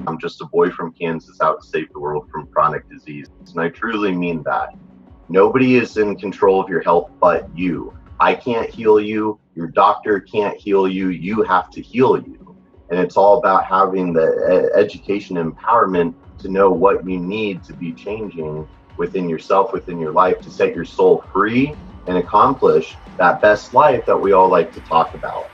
I'm just a boy from Kansas out to save the world from chronic disease. And I truly mean that. Nobody is in control of your health but you. I can't heal you. Your doctor can't heal you. You have to heal you. And it's all about having the education and empowerment to know what you need to be changing within yourself, within your life, to set your soul free and accomplish that best life that we all like to talk about.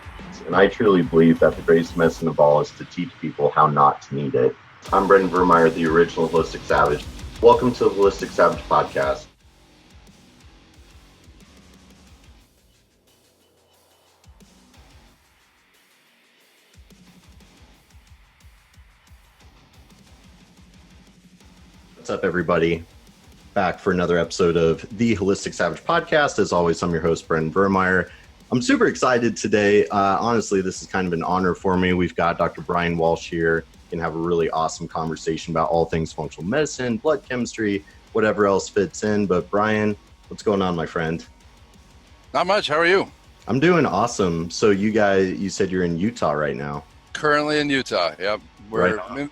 And I truly believe that the greatest medicine of all is to teach people how not to need it. I'm Bryan Vermeyer, the original Holistic Savage. Welcome to the Holistic Savage podcast. What's up, everybody? Back for another episode of the Holistic Savage podcast. As always, I'm your host, Bryan Vermeyer. I'm super excited today. Honestly, this is kind of an honor for me. We've got Dr. Bryan Waslh here and have a really awesome conversation about all things functional medicine, blood chemistry, whatever else fits in. But Bryan, what's going on, my friend? Not much. How are you? I'm doing awesome. So you said you're in Utah right now. Currently in Utah. Yep. We're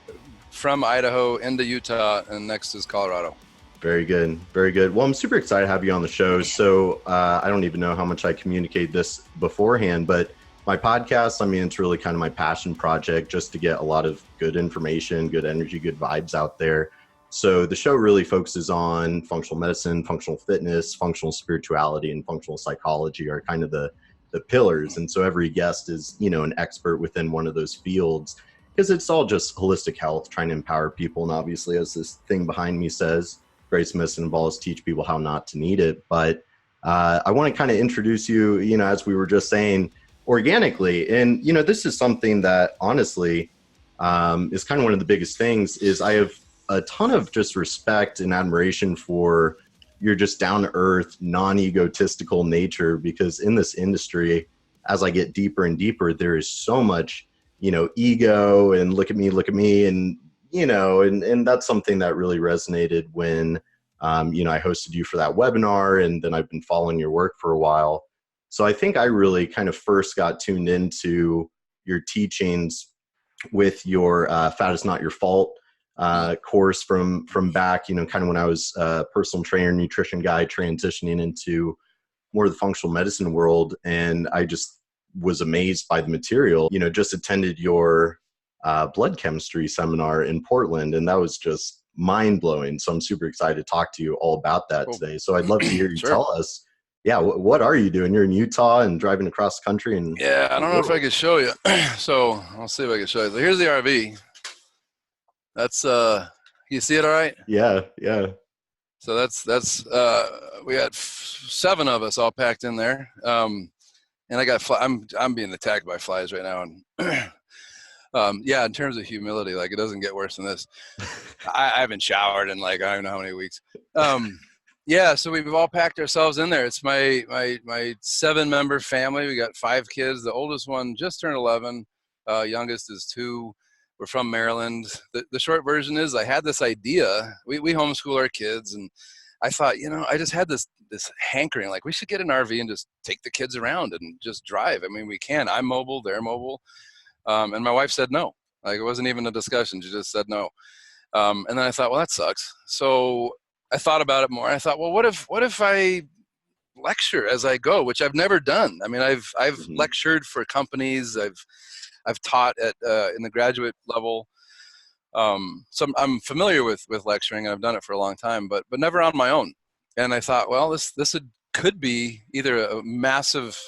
from Idaho into Utah, and next is Colorado. Very good. Very good. Well, I'm super excited to have you on the show. So I don't even know how much I communicated this beforehand, but my podcast, it's really kind of my passion project, just to get a lot of good information, good energy, good vibes out there. So the show really focuses on functional medicine, functional fitness, functional spirituality, and functional psychology are kind of the pillars. And so every guest is, an expert within one of those fields, because it's all just holistic health, trying to empower people. And obviously, as this thing behind me says, greatest medicine of all is teach people how not to need it. But I want to kind of introduce you, as we were just saying, organically. And, this is something that honestly is kind of one of the biggest things is I have a ton of just respect and admiration for your just down to earth, non-egotistical nature, because in this industry, as I get deeper and deeper, there is so much, ego and look at me. And, and that's something that really resonated when, I hosted you for that webinar, and then I've been following your work for a while. So I think I really kind of first got tuned into your teachings with your Fat is Not Your Fault course from back, kind of when I was a personal trainer, nutrition guy, transitioning into more of the functional medicine world. And I just was amazed by the material, just attended your blood chemistry seminar in Portland, and that was just mind blowing. So I'm super excited to talk to you all about that today. So I'd love to hear you tell us, what are you doing? You're in Utah and driving across the country. And I don't know if I could show you. So I'll see if I can show you. So here's the RV. That's you see it all right? Yeah. So that's we got 7 of us all packed in there. And I got I'm being attacked by flies right now, and in terms of humility, like, it doesn't get worse than this. I haven't showered in I don't know how many weeks. So we've all packed ourselves in there. It's my 7-member family. We got 5 kids. The oldest one just turned 11. Youngest is 2. We're from Maryland. The short version is I had this idea. We homeschool our kids, and I thought, I just had this hankering, like, we should get an RV and just take the kids around and just drive. We can. I'm mobile, they're mobile. And my wife said no. Like, it wasn't even a discussion. She just said no. And then I thought, well, that sucks. So I thought about it more. I thought, well, what if I lecture as I go, which I've never done. I've lectured for companies. I've taught at in the graduate level. So I'm familiar with lecturing, and I've done it for a long time, but never on my own. And I thought, well, this could be either a massive,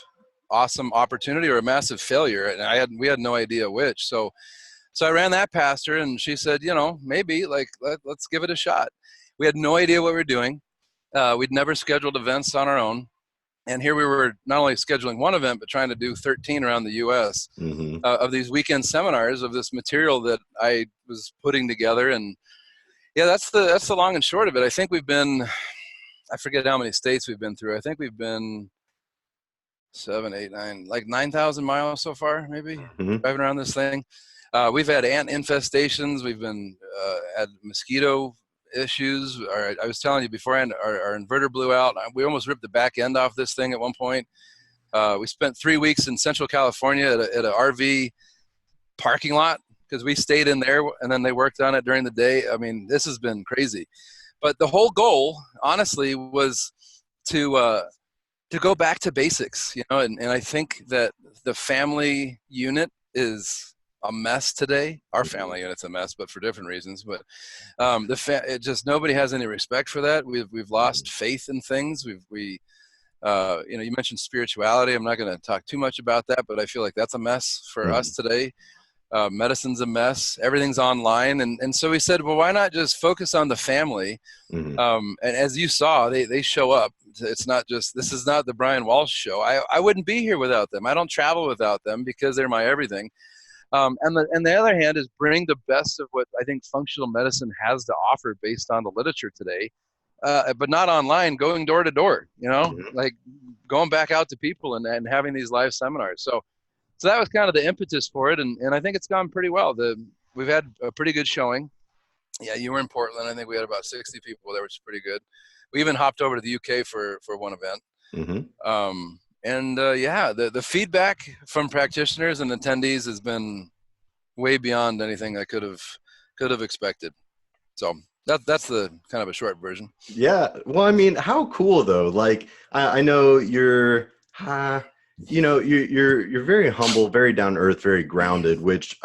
awesome opportunity or a massive failure, and we had no idea which. So I ran that past her, and she said, maybe let's give it a shot. We had no idea what we were doing. We'd never scheduled events on our own. And here we were not only scheduling one event, but trying to do 13 around the U.S. Of these weekend seminars of this material that I was putting together. And that's the long and short of it. I think we've been, I forget how many states we've been through. I think we've been 7, 8, 9, 9,000 miles so far, maybe driving around this thing. We've had ant infestations. We've been had mosquito issues. I was telling you beforehand, our inverter blew out. We almost ripped the back end off this thing at one point. We spent 3 weeks in Central California at an RV parking lot because we stayed in there and then they worked on it during the day. I mean, this has been crazy. But the whole goal, honestly, was to go back to basics, and I think that the family unit is a mess today. Our family unit's a mess, but for different reasons. But it just nobody has any respect for that. We've lost faith in things. You mentioned spirituality. I'm not going to talk too much about that, but I feel like that's a mess for us today. Medicine's a mess. Everything's online. And so we said, well, why not just focus on the family? And as you saw, they show up. It's not just, this is not the Bryan Waslh show. I wouldn't be here without them. I don't travel without them because they're my everything. And the other hand is bring the best of what I think functional medicine has to offer based on the literature today. But not online, going door to door, like going back out to people and having these live seminars. So that was kind of the impetus for it. And I think it's gone pretty well. We've had a pretty good showing. Yeah, you were in Portland. I think we had about 60 people there, which is pretty good. We even hopped over to the UK for one event. The feedback from practitioners and attendees has been way beyond anything I could have expected. So that's the kind of a short version. Yeah. Well, I mean, how cool though. Like I know you're very humble, very down to earth, very grounded, which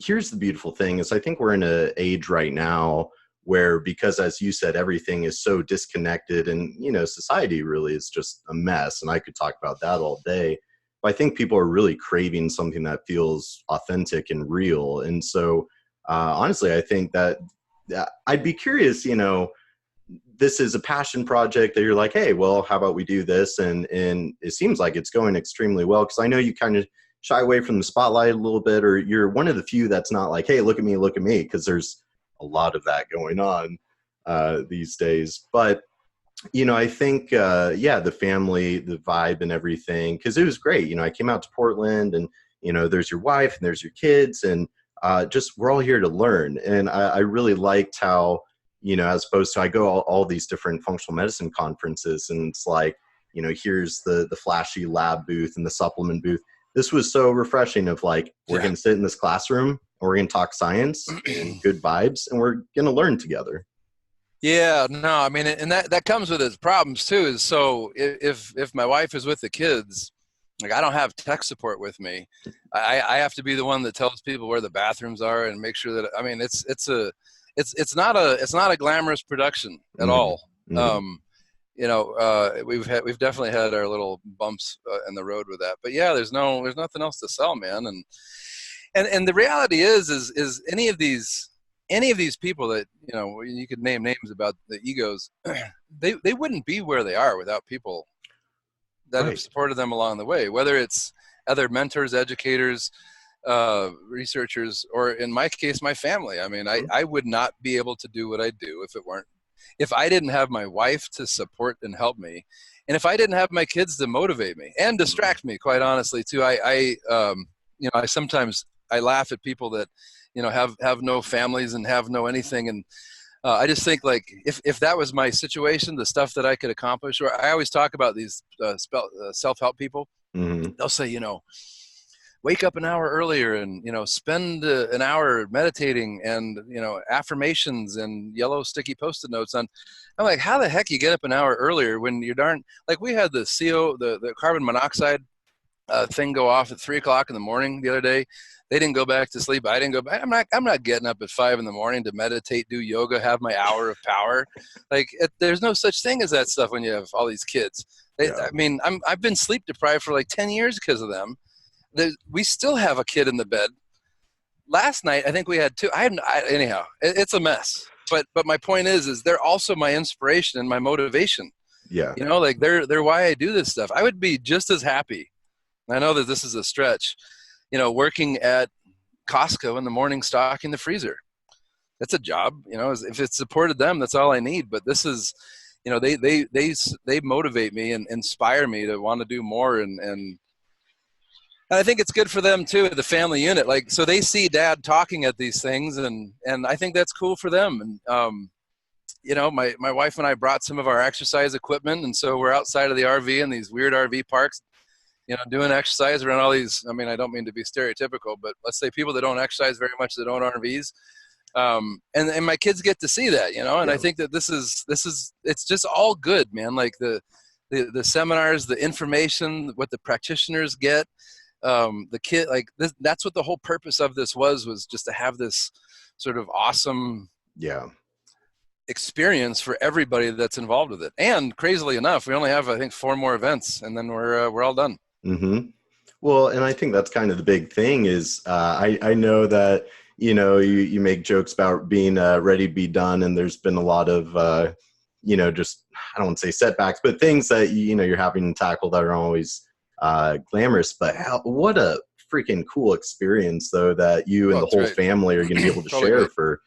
here's the beautiful thing is I think we're in an age right now where, because as you said, everything is so disconnected and, society really is just a mess. And I could talk about that all day. But I think people are really craving something that feels authentic and real. And so honestly, I think that I'd be curious, this is a passion project that you're like, hey, well, how about we do this? And it seems like it's going extremely well, because I know you kind of shy away from the spotlight a little bit, or you're one of the few that's not like, hey, look at me, because there's a lot of that going on these days. But, I think, the family, the vibe and everything, because it was great. I came out to Portland and, there's your wife and there's your kids, and just we're all here to learn. And I really liked how, as opposed to I go all these different functional medicine conferences and it's like, here's the flashy lab booth and the supplement booth. This was so refreshing of like, we're going to sit in this classroom and we're going to talk science and good vibes and we're going to learn together. Yeah, no, I mean, and that comes with its problems too, is so if my wife is with the kids, like I don't have tech support with me. I have to be the one that tells people where the bathrooms are and make sure that, I mean, it's not a glamorous production at all. We've definitely had our little bumps in the road with that, but yeah, there's nothing else to sell, man. And the reality is any of these people that, you could name names about the egos, they wouldn't be where they are without people that have supported them along the way, whether it's other mentors, educators, researchers, or in my case, my family. I mean, I would not be able to do what I do if I didn't have my wife to support and help me. And if I didn't have my kids to motivate me and distract me, quite honestly too. I sometimes laugh at people that, have no families and have no anything. And I just think like, if that was my situation, the stuff that I could accomplish, or I always talk about these self-help people, they'll say, wake up an hour earlier and, spend an hour meditating and, affirmations and yellow sticky Post-it notes on. I'm like, how the heck you get up an hour earlier when you're like we had the the carbon monoxide thing go off at 3:00 in the morning the other day. They didn't go back to sleep. I didn't go back. I'm not getting up at 5 in the morning to meditate, do yoga, have my hour of power. Like there's no such thing as that stuff when you have all these kids. I mean, I've been sleep deprived for like 10 years because of them. We still have a kid in the bed. Last night, I think we had two. Anyhow, it's a mess. But my point is they're also my inspiration and my motivation. Yeah. Like they're why I do this stuff. I would be just as happy. I know that this is a stretch, working at Costco in the morning, stocking the freezer. That's a job, if it supported them, that's all I need. But this is, they motivate me and inspire me to want to do more. And I think it's good for them too, the family unit. Like, so they see dad talking at these things and I think that's cool for them. And, my wife and I brought some of our exercise equipment. And so we're outside of the RV in these weird RV parks, doing exercise around all these, I mean, I don't mean to be stereotypical, but let's say people that don't exercise very much, that own RVs. And my kids get to see that, and I think that this is, it's just all good, man. Like the seminars, the information, what the practitioners get, the kid, like this, that's what the whole purpose of this was just to have this sort of awesome experience for everybody that's involved with it. And crazily enough, we only have, I think, 4 more events, and then we're all done. Mm-hmm. Well, and I think that's kind of the big thing is I know that, you make jokes about being ready to be done. And there's been a lot of, just, I don't want to say setbacks, but things that, you're having to tackle that are always glamorous. But what a freaking cool experience, though, that you and the whole family are going to be able to share for,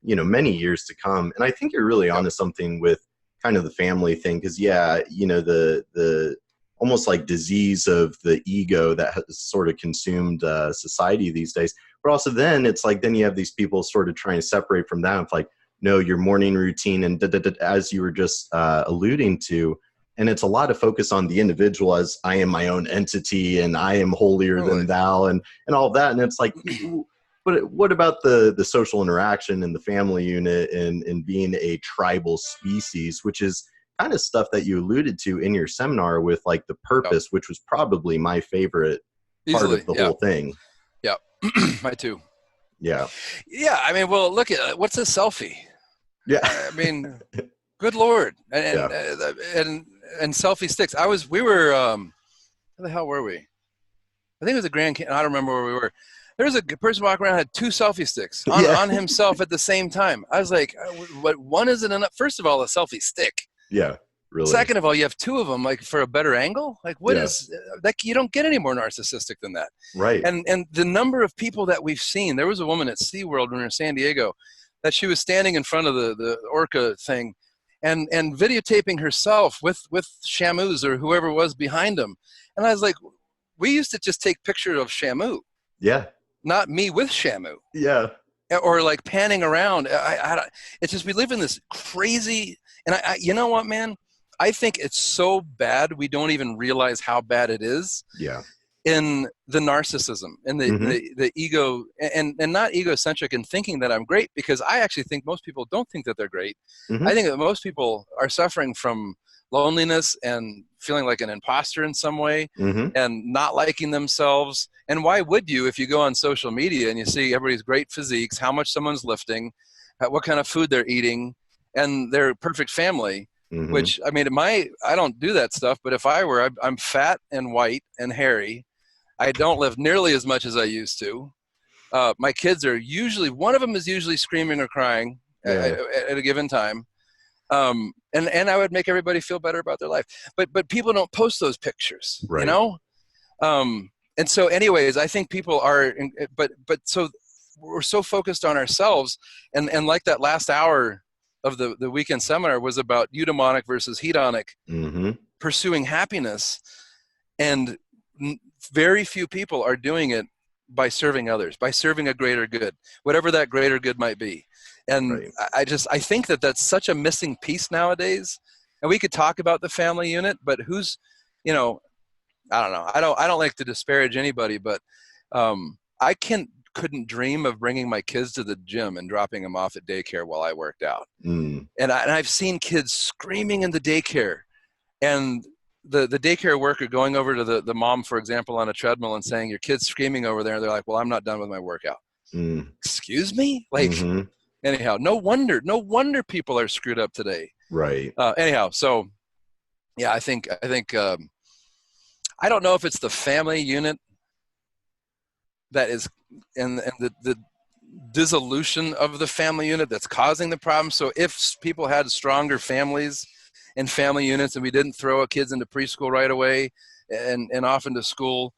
many years to come. And I think you're really onto something with kind of the family thing. Because, the almost like disease of the ego that has sort of consumed society these days. But also then it's like, then you have these people sort of trying to separate from that. It's like, no, your morning routine and as you were just alluding to. And it's a lot of focus on the individual as I am my own entity and I am holier than thou and all of that. And it's like, but what about the social interaction and the family unit and being a tribal species, which is kind of stuff that you alluded to in your seminar with like the purpose, which was probably my favorite part of the whole thing. Yeah. Mine too. Yeah. Yeah. I mean, well, look at what's a selfie? Yeah. I mean, good Lord. And selfie sticks. We were, where the hell were we? I think it was a Grand Canyon. I don't remember where we were. There was a person walking around had 2 selfie sticks on himself at the same time. I was like, what? One isn't enough. First of all, a selfie stick. Yeah, really. Second of all, you have 2 of them, like for a better angle. Like, what is like? You don't get any more narcissistic than that, right? And the number of people that we've seen. There was a woman at SeaWorld when we were in San Diego, that she was standing in front of the orca thing, and videotaping herself with Shamus or whoever was behind them. And I was like, we used to just take pictures of Shamu. Yeah. Not me with Shamu. Yeah. Or like panning around. It's just we live in this crazy. And I you know what, man? I think it's so bad we don't even realize how bad it is. Yeah. In the narcissism and the ego and not egocentric in thinking that I'm great, because I actually think most people don't think that they're great. I think that most people are suffering from loneliness and feeling like an imposter in some way and not liking themselves. And why would you if you go on social media and you see everybody's great physiques, how much someone's lifting, what kind of food they're eating, and their perfect family, which, I mean, I don't do that stuff, but if I were, I'm fat and white and hairy. I don't lift nearly as much as I used to. My kids are usually, one of them is usually screaming or crying at a given time. And I would make everybody feel better about their life. But people don't post those pictures, And so anyways, I think people are, but so we're so focused on ourselves. And like that last hour of the weekend seminar was about eudaimonic versus hedonic, pursuing happiness. And very few people are doing it by serving others, by serving a greater good, whatever that greater good might be. And I think that that's such a missing piece nowadays. And we could talk about the family unit, but who's, I don't know. I don't like to disparage anybody, but I couldn't dream of bringing my kids to the gym and dropping them off at daycare while I worked out. And I've seen kids screaming in the daycare, and the daycare worker going over to the mom, for example, on a treadmill and saying, your kid's screaming over there. And they're like, well, I'm not done with my workout. Excuse me? Like, anyhow, no wonder people are screwed up today. Right. Anyhow, so yeah, I think I don't know if it's the family unit that is, and the dissolution of the family unit that's causing the problem. So if people had stronger families and family units, and we didn't throw our kids into preschool right away and off into school,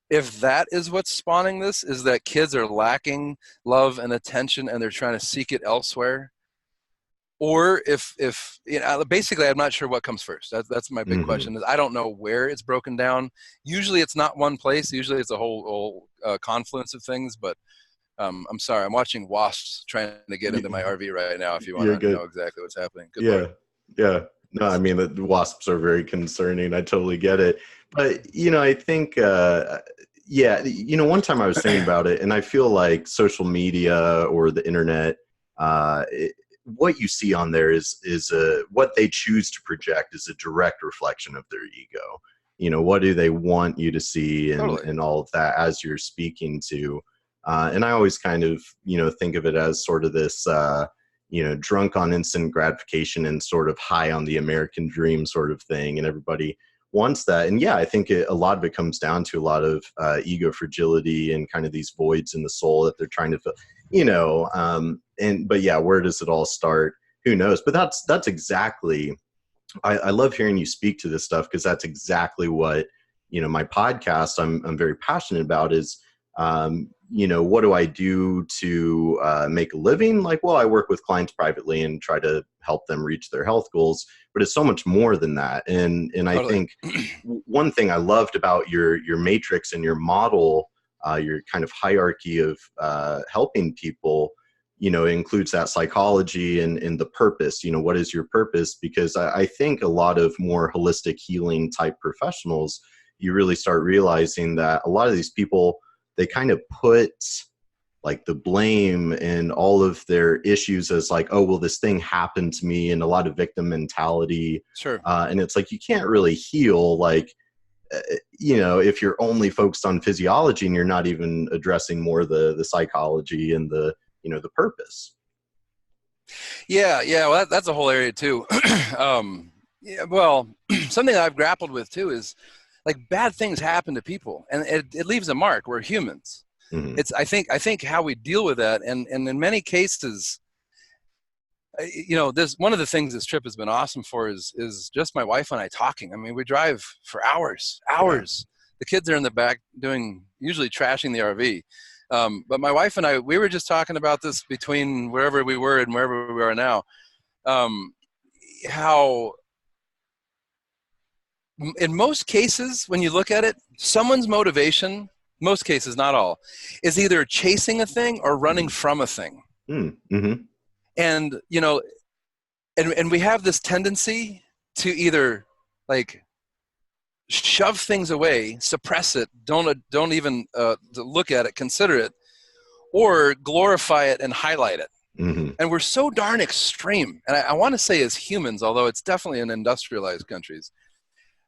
if that is what's spawning this, is that kids are lacking love and attention and they're trying to seek it elsewhere. Or if basically, I'm not sure what comes first. That's my big question. Is I don't know where it's broken down. Usually it's not one place. Usually it's a whole confluence of things, but I'm sorry. I'm watching wasps trying to get into my RV right now. If you want to know exactly what's happening. Good Lord. Yeah. No, I mean, the wasps are very concerning. I totally get it. But, I think, yeah, one time I was thinking about it, and I feel like social media or the internet, what you see on there is what they choose to project is a direct reflection of their ego. What do they want you to see, and, Totally. and all of that as you're speaking to. And I always kind of, think of it as sort of this, drunk on instant gratification and sort of high on the American dream sort of thing. And everybody wants that. And yeah, I think a lot of it comes down to a lot of ego fragility and kind of these voids in the soul that they're trying to fill, but yeah, where does it all start? Who knows? But that's exactly, I love hearing you speak to this stuff, because that's exactly what, my podcast I'm very passionate about is, what do I do to make a living? Like, well, I work with clients privately and try to help them reach their health goals, but it's so much more than that. And Totally. I think one thing I loved about your matrix and your model, your kind of hierarchy of helping people, includes that psychology and the purpose. What is your purpose? Because I think a lot of more holistic healing type professionals, you really start realizing that a lot of these people, they kind of put like the blame and all of their issues as like, oh, well, this thing happened to me, and a lot of victim mentality. Sure. And it's like, you can't really heal, like, if you're only focused on physiology and you're not even addressing more the psychology and the purpose. Yeah. Well, that's a whole area too. Yeah, well, something that I've grappled with too is like bad things happen to people, and it leaves a mark. We're humans. Mm-hmm. It's I think how we deal with that, and in many cases, this one of the things this trip has been awesome for is just my wife and I talking. I mean, we drive for hours. Yeah. The kids are in the back usually trashing the RV. But my wife and I, we were just talking about this between wherever we were and wherever we are now. How in most cases, when you look at it, someone's motivation, most cases, not all, is either chasing a thing or running from a thing. Mm-hmm. And, and we have this tendency to either like shove things away, suppress it, don't even look at it, consider it, or glorify it and highlight it. Mm-hmm. And we're so darn extreme. And I want to say as humans, although it's definitely in industrialized countries.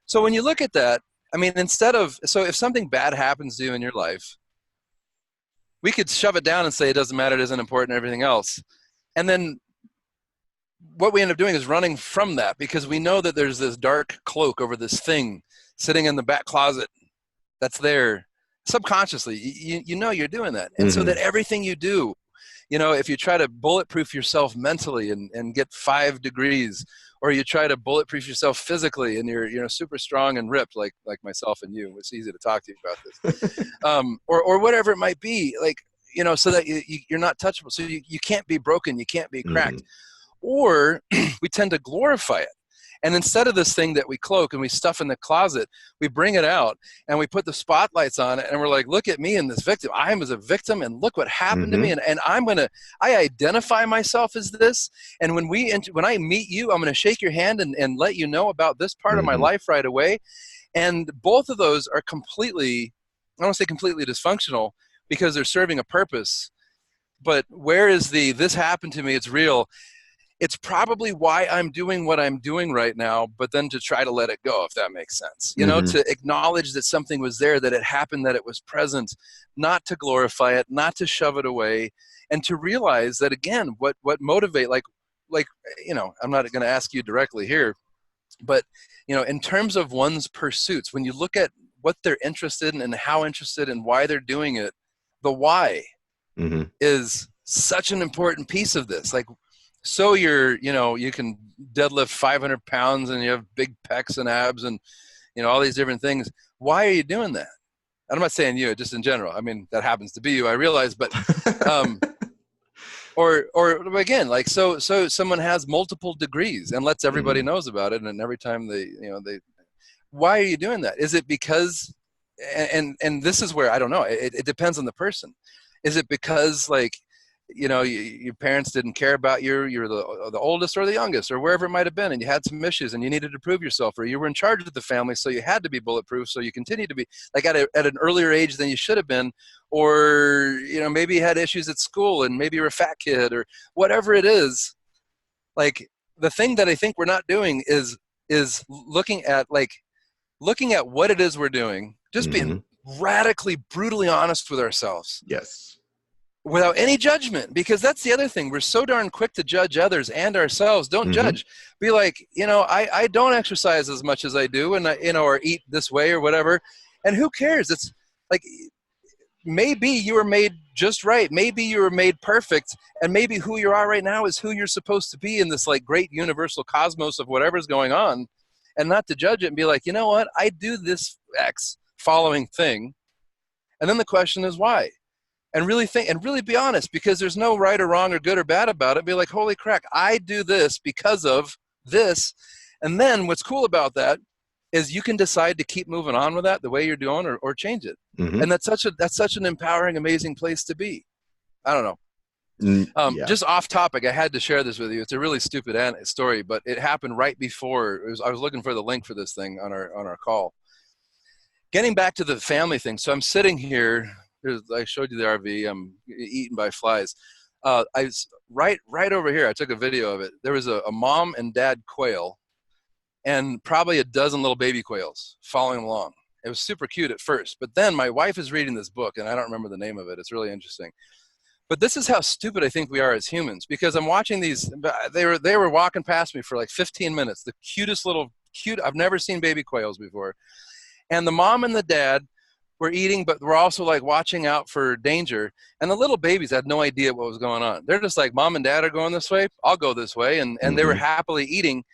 So when you look at that, I mean, so if something bad happens to you in your life, we could shove it down and say it doesn't matter, it isn't important, everything else. And then what we end up doing is running from that, because we know that there's this dark cloak over this thing sitting in the back closet that's there subconsciously. You're doing that. And so that everything you do, if you try to bulletproof yourself mentally and get 5 degrees, or you try to bulletproof yourself physically and you're super strong and ripped like myself and you, it's easy to talk to you about this, or whatever it might be, like, so that you're not touchable. So you can't be broken, you can't be cracked. Or we tend to glorify it. And instead of this thing that we cloak and we stuff in the closet, we bring it out and we put the spotlights on it, and we're like, look at me and this victim. I am as a victim, and look what happened to me. And I identify myself as this. And when I meet you, I'm going to shake your hand and let you know about this part of my life right away. And both of those are completely, I don't want to say completely dysfunctional, because they're serving a purpose. But where is this happened to me, it's real. It's probably why I'm doing what I'm doing right now, but then to try to let it go, if that makes sense. To acknowledge that something was there, that it happened, that it was present, not to glorify it, not to shove it away, and to realize that, again, what motivate, like I'm not going to ask you directly here, but, in terms of one's pursuits, when you look at what they're interested in and how interested and why they're doing it, the why is such an important piece of this. Like, so you can deadlift 500 pounds and you have big pecs and abs and, all these different things. Why are you doing that? I'm not saying you, just in general. I mean, that happens to be you, I realize, but, or again, like, so someone has multiple degrees and lets everybody knows about it. And every time why are you doing that? Is it because, and this is where, I don't know, it depends on the person. Is it because, like, your parents didn't care about you. You're the oldest or the youngest or wherever it might have been, and you had some issues and you needed to prove yourself, or you were in charge of the family, so you had to be bulletproof. So you continue to be like at an earlier age than you should have been, or maybe you had issues at school and maybe you're a fat kid or whatever it is. Like the thing that I think we're not doing is looking at what it is we're doing, just being radically, brutally honest with ourselves. Yes. Without any judgment, because that's the other thing. We're so darn quick to judge others and ourselves. Don't judge. Be like, I don't exercise as much as I do, and or eat this way or whatever. And who cares? It's like, maybe you were made just right. Maybe you were made perfect. And maybe who you are right now is who you're supposed to be in this like great universal cosmos of whatever's going on, and not to judge it and be like, you know what? I do this X following thing. And then the question is why? And really think and really be honest, because there's no right or wrong or good or bad about it. Be like, holy crap, I do this because of this. And then what's cool about that is you can decide to keep moving on with that the way you're doing, or change it. And that's such an empowering, amazing place to be. I don't know. Just off topic, I had to share this with you. It's a really stupid story, but it happened right before. I was looking for the link for this thing on our call. Getting back to the family thing. So I'm sitting here. I showed you the RV. I'm eaten by flies. I was right over here. I took a video of it. There was a mom and dad quail, and probably a dozen little baby quails following along. It was super cute at first, but then my wife is reading this book, and I don't remember the name of it. It's really interesting. But this is how stupid I think we are as humans, because I'm watching these. They were walking past me for like 15 minutes. The cutest little I've never seen baby quails before, and the mom and the dad were eating, but we're also like watching out for danger. And the little babies had no idea what was going on. They're just like, mom and dad are going this way, I'll go this way. And they were happily eating.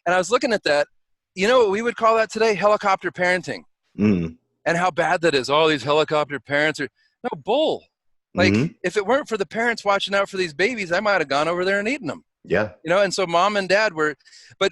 And I was looking at that. You know what we would call that today? Helicopter parenting. And how bad that is. All these helicopter parents are no bull. Like if it weren't for the parents watching out for these babies, I might have gone over there and eaten them. Yeah. And so mom and dad were, but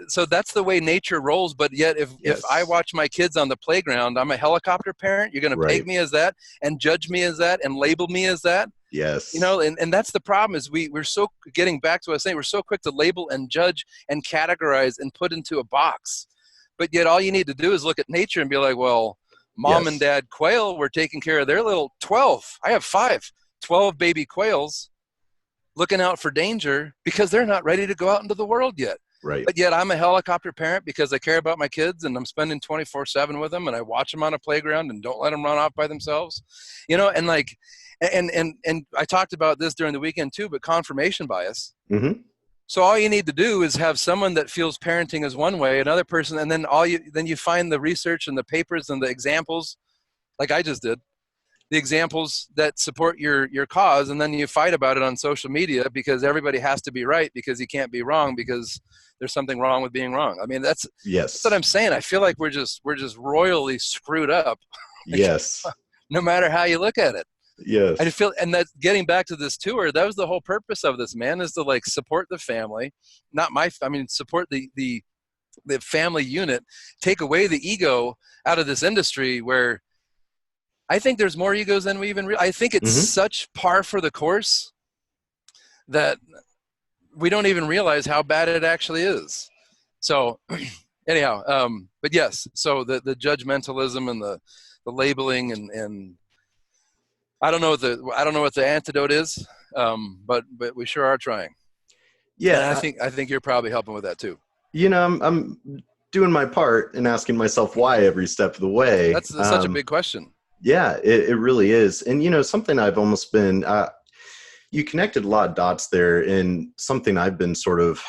so that's the way nature rolls. But yet if I watch my kids on the playground, I'm a helicopter parent. You're going to peg me as that and judge me as that and label me as that. Yes. And that's the problem is we're so, getting back to what I was saying, we're so quick to label and judge and categorize and put into a box. But yet all you need to do is look at nature and be like, well, mom and dad quail were taking care of their little 12. I have 12 baby quails looking out for danger because they're not ready to go out into the world yet. Right. But yet I'm a helicopter parent because I care about my kids and I'm spending 24/7 with them and I watch them on a playground and don't let them run off by themselves. And like, and I talked about this during the weekend too, but confirmation bias. So all you need to do is have someone that feels parenting is one way, another person, and then you find the research and the papers and the examples, like I just did, the examples that support your cause, and then you fight about it on social media because everybody has to be right because you can't be wrong because there's something wrong with being wrong. I mean, that's what I'm saying. I feel like we're just royally screwed up. Yes. No matter how you look at it. Yes. I feel, and that's getting back to this tour. That was the whole purpose of this, man, is to like support the family, support the family unit, take away the ego out of this industry where I think there's more egos than we even realize. I think it's such par for the course that we don't even realize how bad it actually is. So anyhow, but yes, so the judgmentalism and the labeling and I don't know what the antidote is, but we sure are trying. Yeah, and I think you're probably helping with that too. I'm doing my part and asking myself why every step of the way. That's such a big question. Yeah, it really is. And, something I've almost been, you connected a lot of dots there, and something I've been sort of,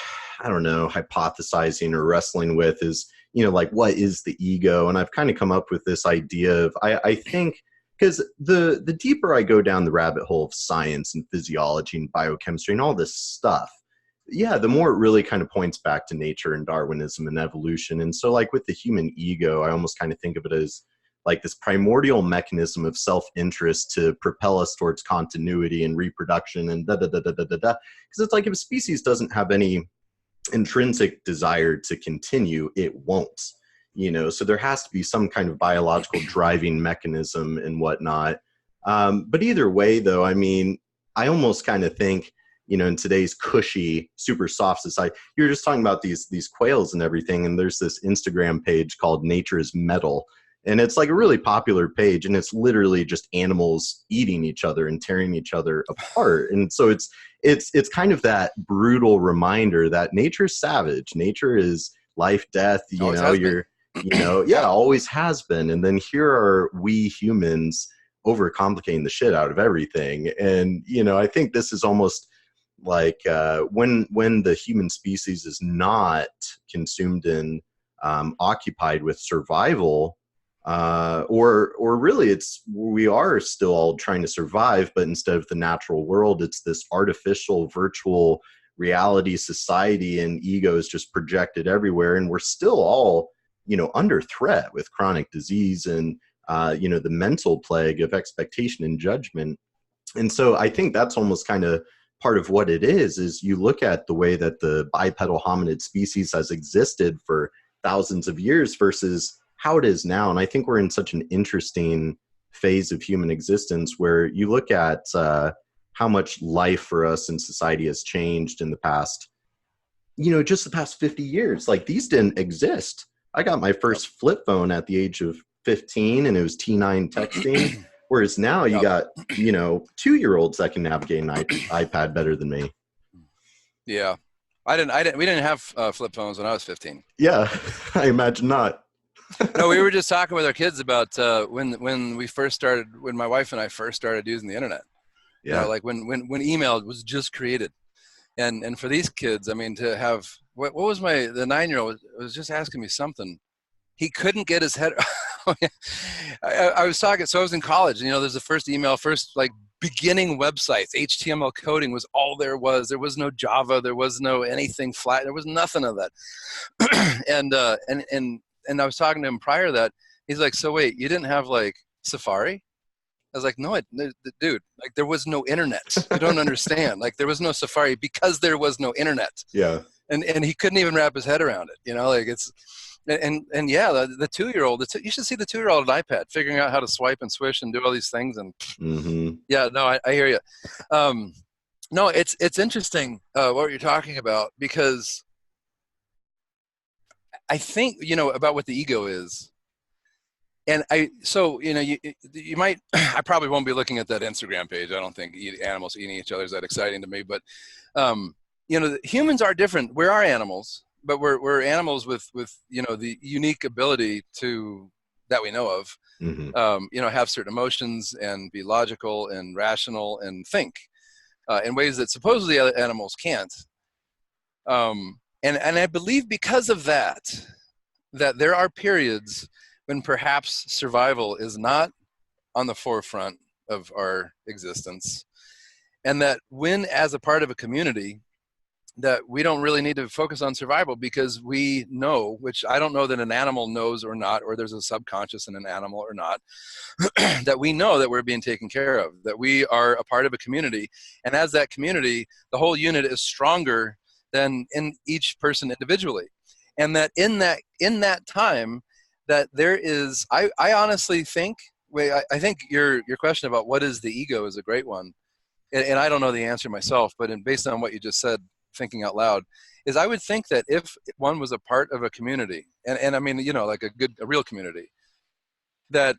I don't know, hypothesizing or wrestling with is, like, what is the ego? And I've kind of come up with this idea of, I think, because the deeper I go down the rabbit hole of science and physiology and biochemistry and all this stuff, the more it really kind of points back to nature and Darwinism and evolution. And so like with the human ego, I almost kind of think of it as like this primordial mechanism of self-interest to propel us towards continuity and reproduction and Because it's like if a species doesn't have any intrinsic desire to continue, it won't. So there has to be some kind of biological driving mechanism and whatnot. But either way, though, I mean, I almost kind of think, in today's cushy, super soft society, you're just talking about these quails and everything. And there's this Instagram page called Nature is Metal. And it's like a really popular page, and it's literally just animals eating each other and tearing each other apart. And so it's kind of that brutal reminder that nature's savage. Nature is life, death, always has been. And then here are we humans overcomplicating the shit out of everything. And, I think this is almost like when the human species is not consumed and occupied with survival, or really we are still all trying to survive, but instead of the natural world, it's this artificial virtual reality society, and ego is just projected everywhere. And we're still all, under threat with chronic disease and, the mental plague of expectation and judgment. And so I think that's almost kind of part of what it is you look at the way that the bipedal hominid species has existed for thousands of years versus how it is now. And I think we're in such an interesting phase of human existence where you look at how much life for us in society has changed in the past, just the past 50 years. Like, these didn't exist. I got my first flip phone at the age of 15, and it was T9 texting. Whereas now you got, 2-year-olds that can navigate an iPad better than me. Yeah. We didn't have flip phones when I was 15. Yeah, I imagine not. No, we were just talking with our kids about when my wife and I first started using the internet. Yeah. Like when email was just created. And for these kids, I mean, to have, what was the 9-year-old was just asking me something. He couldn't get his head. I was talking, so I was in college, and there's the first like beginning websites. HTML coding was all there was. There was no Java. There was no anything flat. There was nothing of that. And I was talking to him prior to that. He's like, so wait, you didn't have like Safari? I was like, no, dude, like there was no internet. You don't understand. Like there was no Safari because there was no internet. Yeah. And he couldn't even wrap his head around it. Like it's, and yeah, the 2-year-old, you should see the 2-year-old on iPad figuring out how to swipe and swish and do all these things. And yeah, no, I hear you. No, it's interesting what you're talking about, because I think, about what the ego is. And you might, I probably won't be looking at that Instagram page. I don't think animals eating each other is that exciting to me, but, the humans are different. We are animals, but we're animals with, the unique ability that we know of, have certain emotions and be logical and rational and think in ways that supposedly other animals can't. And I believe because of that there are periods when perhaps survival is not on the forefront of our existence, and that when, as a part of a community, that we don't really need to focus on survival, because we know, which I don't know that an animal knows or not, or there's a subconscious in an animal or not, that we know that we're being taken care of, that we are a part of a community. And as that community, the whole unit is stronger than in each person individually. And that in that time, that there is, I honestly think, I think your question about what is the ego is a great one. And I don't know the answer myself, but based on what you just said, thinking out loud, is I would think that if one was a part of a community, and I mean, like a real community, that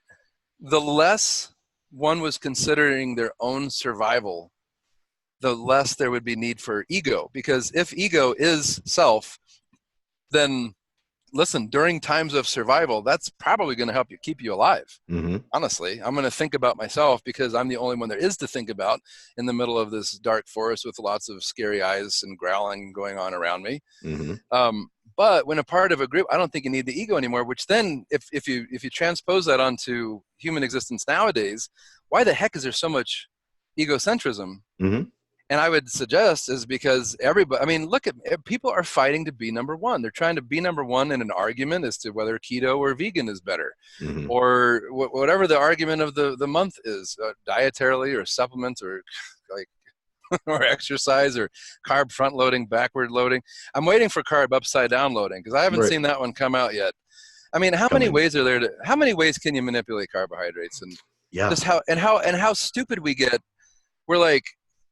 the less one was considering their own survival, the less there would be need for ego. Because if ego is self, then listen, during times of survival, that's probably going to help you keep you alive. Honestly, I'm going to think about myself because I'm the only one there is to think about in the middle of this dark forest with lots of scary eyes and growling going on around me. But when a part of a group, I don't think you need the ego anymore, which then if you transpose that onto human existence nowadays, why the heck is there so much egocentrism? And I would suggest is because everybody, I mean, look at, people are fighting to be number one. They're trying to be number one in an argument as to whether keto or vegan is better, or whatever the argument of the month is, dietarily or supplements or like, or exercise or carb front loading, backward loading. I'm waiting for carb upside down loading because I haven't seen that one come out yet. I mean, how many ways are there how many ways can you manipulate carbohydrates, and just how stupid we get. We're like,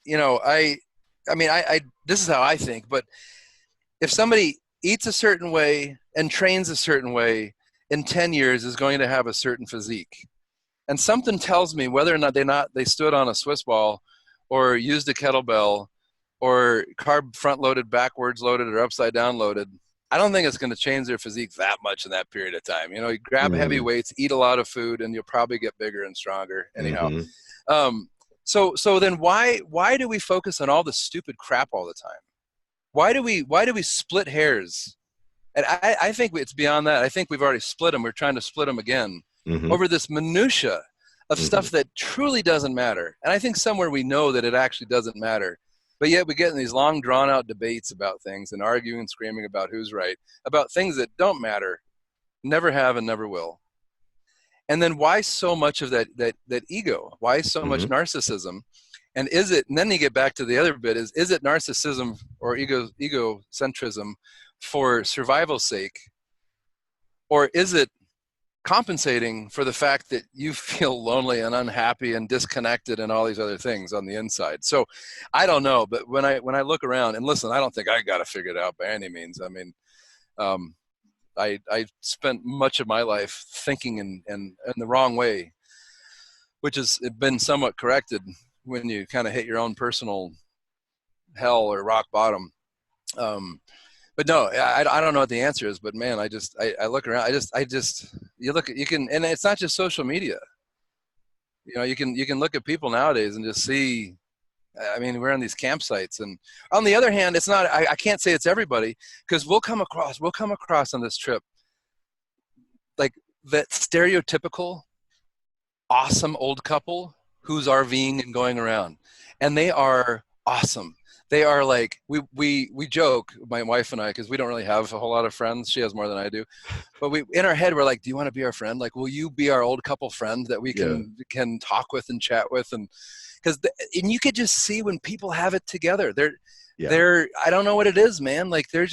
this is how I think, but if somebody eats a certain way and trains a certain way, in 10 years is going to have a certain physique. And something tells me whether or not they stood on a Swiss ball or used a kettlebell or carb front loaded, backwards loaded, or upside down loaded, I don't think it's going to change their physique that much in that period of time. You grab heavy weights, eat a lot of food, and you'll probably get bigger and stronger anyhow. So then why do we focus on all this stupid crap all the time? Why do we split hairs? And I think it's beyond that. I think we've already split them. We're trying to split them again over this minutia of stuff that truly doesn't matter. And I think somewhere we know that it actually doesn't matter. But yet we get in these long, drawn-out debates about things and arguing and screaming about who's right, about things that don't matter, never have and never will. And then why so much of that ego? Why so much narcissism? And and then you get back to the other bit, is it narcissism or egocentrism for survival's sake? Or is it compensating for the fact that you feel lonely and unhappy and disconnected and all these other things on the inside? So I don't know, but when I look around, and listen, I don't think I got it figured out by any means. I mean, I spent much of my life thinking in the wrong way, which has been somewhat corrected when you kind of hit your own personal hell or rock bottom. But no, I don't know what the answer is, but man, I look around, you can, and it's not just social media. You can look at people nowadays and just see, I mean, we're on these campsites, and on the other hand, it's not, I can't say it's everybody, because we'll come across on this trip, like that stereotypical awesome old couple who's RVing and going around, and they are awesome. They are like, we joke, my wife and I, because we don't really have a whole lot of friends. She has more than I do. But in our head, we're like, do you want to be our friend? Like, will you be our old couple friend that we can talk with and chat with? And and you could just see when people have it together. They're I don't know what it is, man. Like they're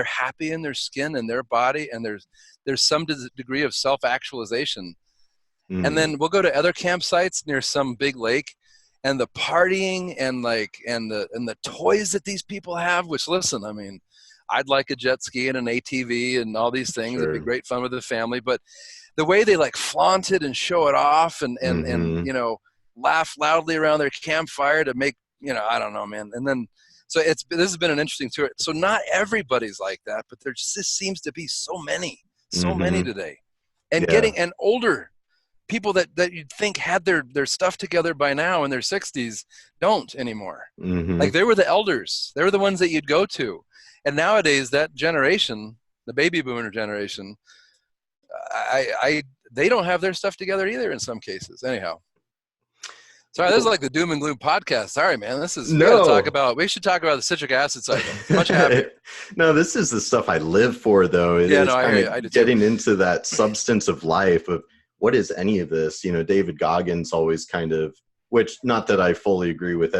happy in their skin and their body, and there's some degree of self-actualization. And then we'll go to other campsites near some big lake, and the partying and the toys that these people have, which, listen, I mean, I'd like a jet ski and an ATV and all these things. It'd be great fun with the family. But the way they like flaunt it and show it off and laugh loudly around their campfire to make, I don't know, man. And then, so this has been an interesting tour. So not everybody's like that, but there just seems to be so many today, and and older people that you'd think had their stuff together by now in their 60s don't anymore. Like they were the elders. They were the ones that you'd go to. And nowadays that generation, the baby boomer generation, they don't have their stuff together either in some cases. Anyhow. Sorry, this is like the doom and gloom podcast. Sorry, man. We should talk about the citric acid cycle. Much happier. No, this is the stuff I live for, though. I hear you. Getting into that substance of life of what is any of this? David Goggins always kind of, which not that I fully agree with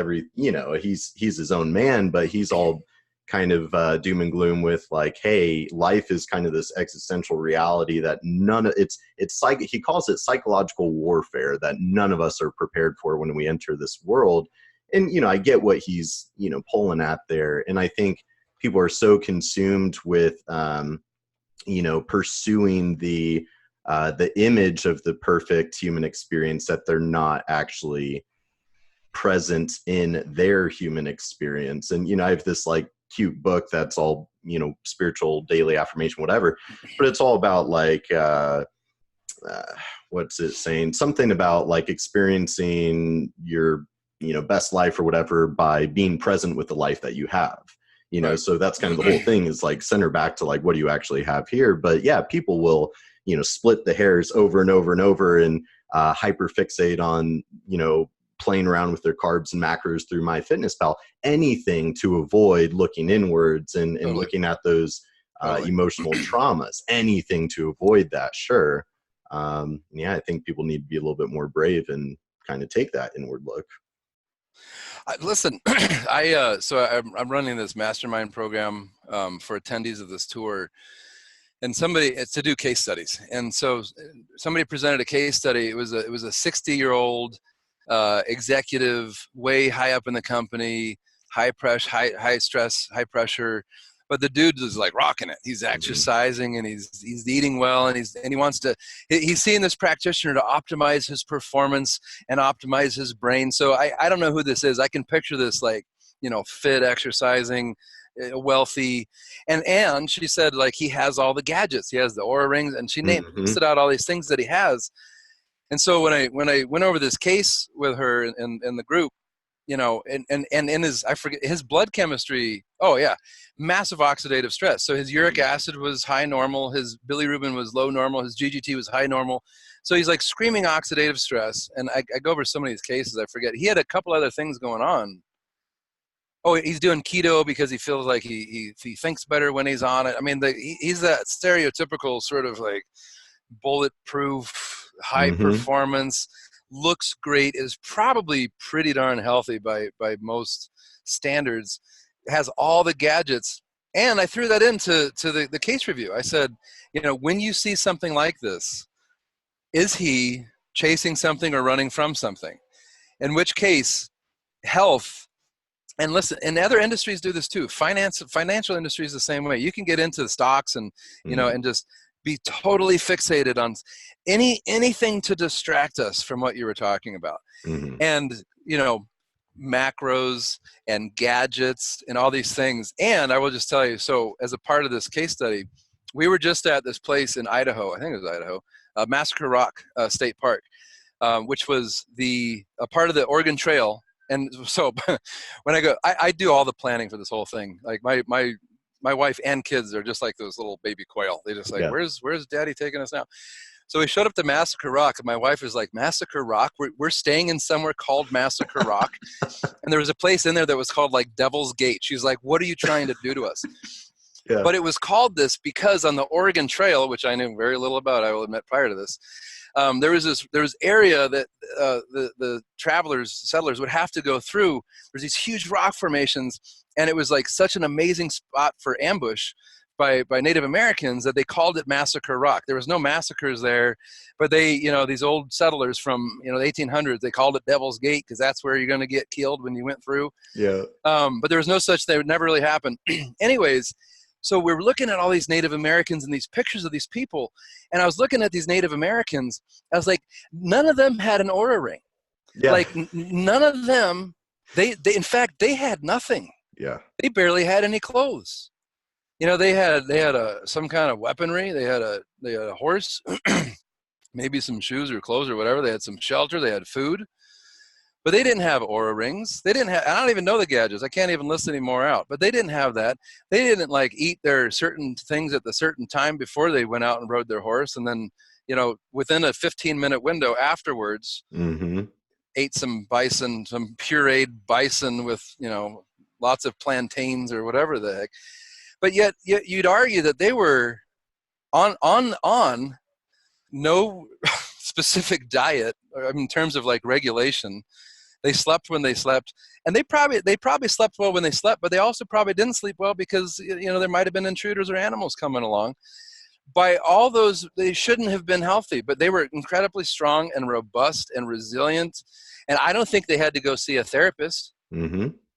he's his own man, but he's all kind of doom and gloom with like, hey, life is kind of this existential reality that he calls it psychological warfare that none of us are prepared for when we enter this world. And, I get what he's, pulling at there. And I think people are so consumed with, pursuing the image of the perfect human experience that they're not actually present in their human experience. And, I have this like cute book that's all, spiritual daily affirmation, whatever, but it's all about like, what's it saying? Something about like experiencing your, best life or whatever by being present with the life that you have, right. So that's kind of the whole thing is like center back to like, what do you actually have here? But yeah, people will, split the hairs over and over and over and hyperfixate on, playing around with their carbs and macros through MyFitnessPal, anything to avoid looking inwards and looking at those emotional traumas, anything to avoid that. Sure. I think people need to be a little bit more brave and kind of take that inward look. Listen, I'm running this mastermind program for attendees of this tour. And it's to do case studies. And so somebody presented a case study. It was a 60-year-old executive, way high up in the company, high pressure, high stress, high pressure. But the dude is like rocking it. He's exercising and he's eating well, and he wants to. He's seeing this practitioner to optimize his performance and optimize his brain. So I don't know who this is. I can picture this like, fit, exercising, wealthy, and she said like he has all the gadgets. He has the Oura rings, and she listed out all these things that he has. And so when I went over this case with her in the group, and in his, I forget his blood chemistry. Oh yeah, massive oxidative stress. So his uric acid was high normal, his bilirubin was low normal, his GGT was high normal. So he's like screaming oxidative stress. And I go over so many of these cases, I forget. He had a couple other things going on. Oh, he's doing keto because he feels like he thinks better when he's on it. I mean, he's that stereotypical sort of like bulletproof, high performance, looks great, is probably pretty darn healthy by most standards, has all the gadgets. And I threw that into the case review. I said, when you see something like this, is he chasing something or running from something? In which case, health, and listen, and other industries do this too. Financial industry is the same way. You can get into stocks and, and just be totally fixated on anything to distract us from what you were talking about. And, macros and gadgets and all these things. And I will just tell you, so as a part of this case study, we were just at this place in Idaho, I think it was Idaho, Massacre Rock State Park, which was a part of the Oregon Trail. And so when I go, I do all the planning for this whole thing. Like my wife and kids are just like those little baby quail. They just like, where's daddy taking us now? So we showed up to Massacre Rock, and my wife is like, Massacre Rock? We're staying in somewhere called Massacre Rock. And there was a place in there that was called like Devil's Gate. She's like, what are you trying to do to us? Yeah. But it was called this because on the Oregon Trail, which I knew very little about, I will admit prior to this, there was area that the settlers would have to go through. There's these huge rock formations, and it was like such an amazing spot for ambush by Native Americans that they called it Massacre Rock. There was no massacres there, but they, these old settlers from, the 1800s, they called it Devil's Gate because that's where you're going to get killed when you went through. Yeah. But there was no such thing. It would never really happen. Anyways, so we were looking at all these Native Americans and these pictures of these people, and I was looking at these Native Americans. I was like, none of them had an Oura ring. Yeah. Like none of them. They in fact they had nothing. Yeah. They barely had any clothes. They had some kind of weaponry. They had a horse, maybe some shoes or clothes or whatever. They had some shelter. They had food. But they didn't have Oura rings. They didn't have, I don't even know the gadgets. I can't even list any more out. But they didn't have that. They didn't like eat their certain things at the certain time before they went out and rode their horse. And then, within a 15-minute window afterwards, ate some bison, some pureed bison with, lots of plantains or whatever the heck. But yet you'd argue that they were on no specific diet in terms of like regulation. They slept when they slept, and they probably slept well when they slept, but they also probably didn't sleep well because there might have been intruders or animals coming along. By all those, they shouldn't have been healthy, but they were incredibly strong and robust and resilient. And I don't think they had to go see a therapist.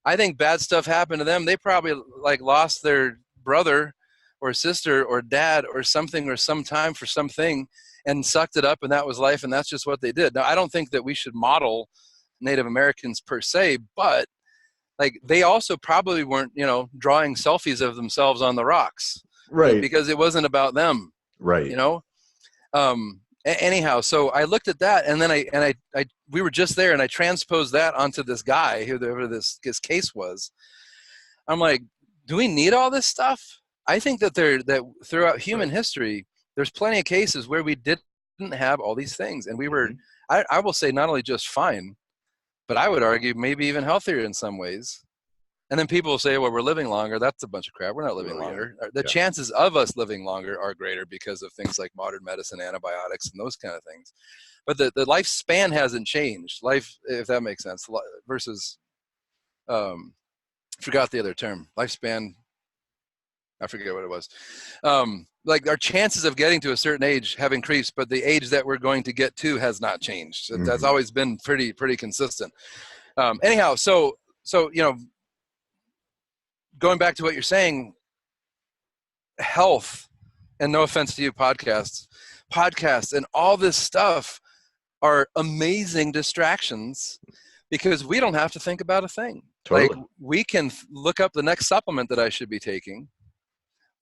I think bad stuff happened to them. They probably like lost their brother or sister or dad or something or some time for something and sucked it up, and that was life, and that's just what they did. Now, I don't think that we should model Native Americans per se, but like they also probably weren't, drawing selfies of themselves on the rocks, right? Because it wasn't about them, right? Anyhow, so I looked at that, and then we were just there, and I transposed that onto this guy, whoever this case was. I'm like, do we need all this stuff? I think that that throughout human history, there's plenty of cases where we didn't have all these things, and we were, I will say, not only just fine, but I would argue maybe even healthier in some ways. And then people will say, well, we're living longer. That's a bunch of crap. We're not living longer. The chances of us living longer are greater because of things like modern medicine, antibiotics, and those kind of things. But the lifespan hasn't changed. Life, if that makes sense, versus, forgot the other term. Lifespan. I forget what it was. Like our chances of getting to a certain age have increased, but the age that we're going to get to has not changed. Mm-hmm. That's always been pretty consistent. Anyhow, so going back to what you're saying, health, and no offense to you, podcasts and all this stuff are amazing distractions because we don't have to think about a thing. Totally. Like we can look up the next supplement that I should be taking,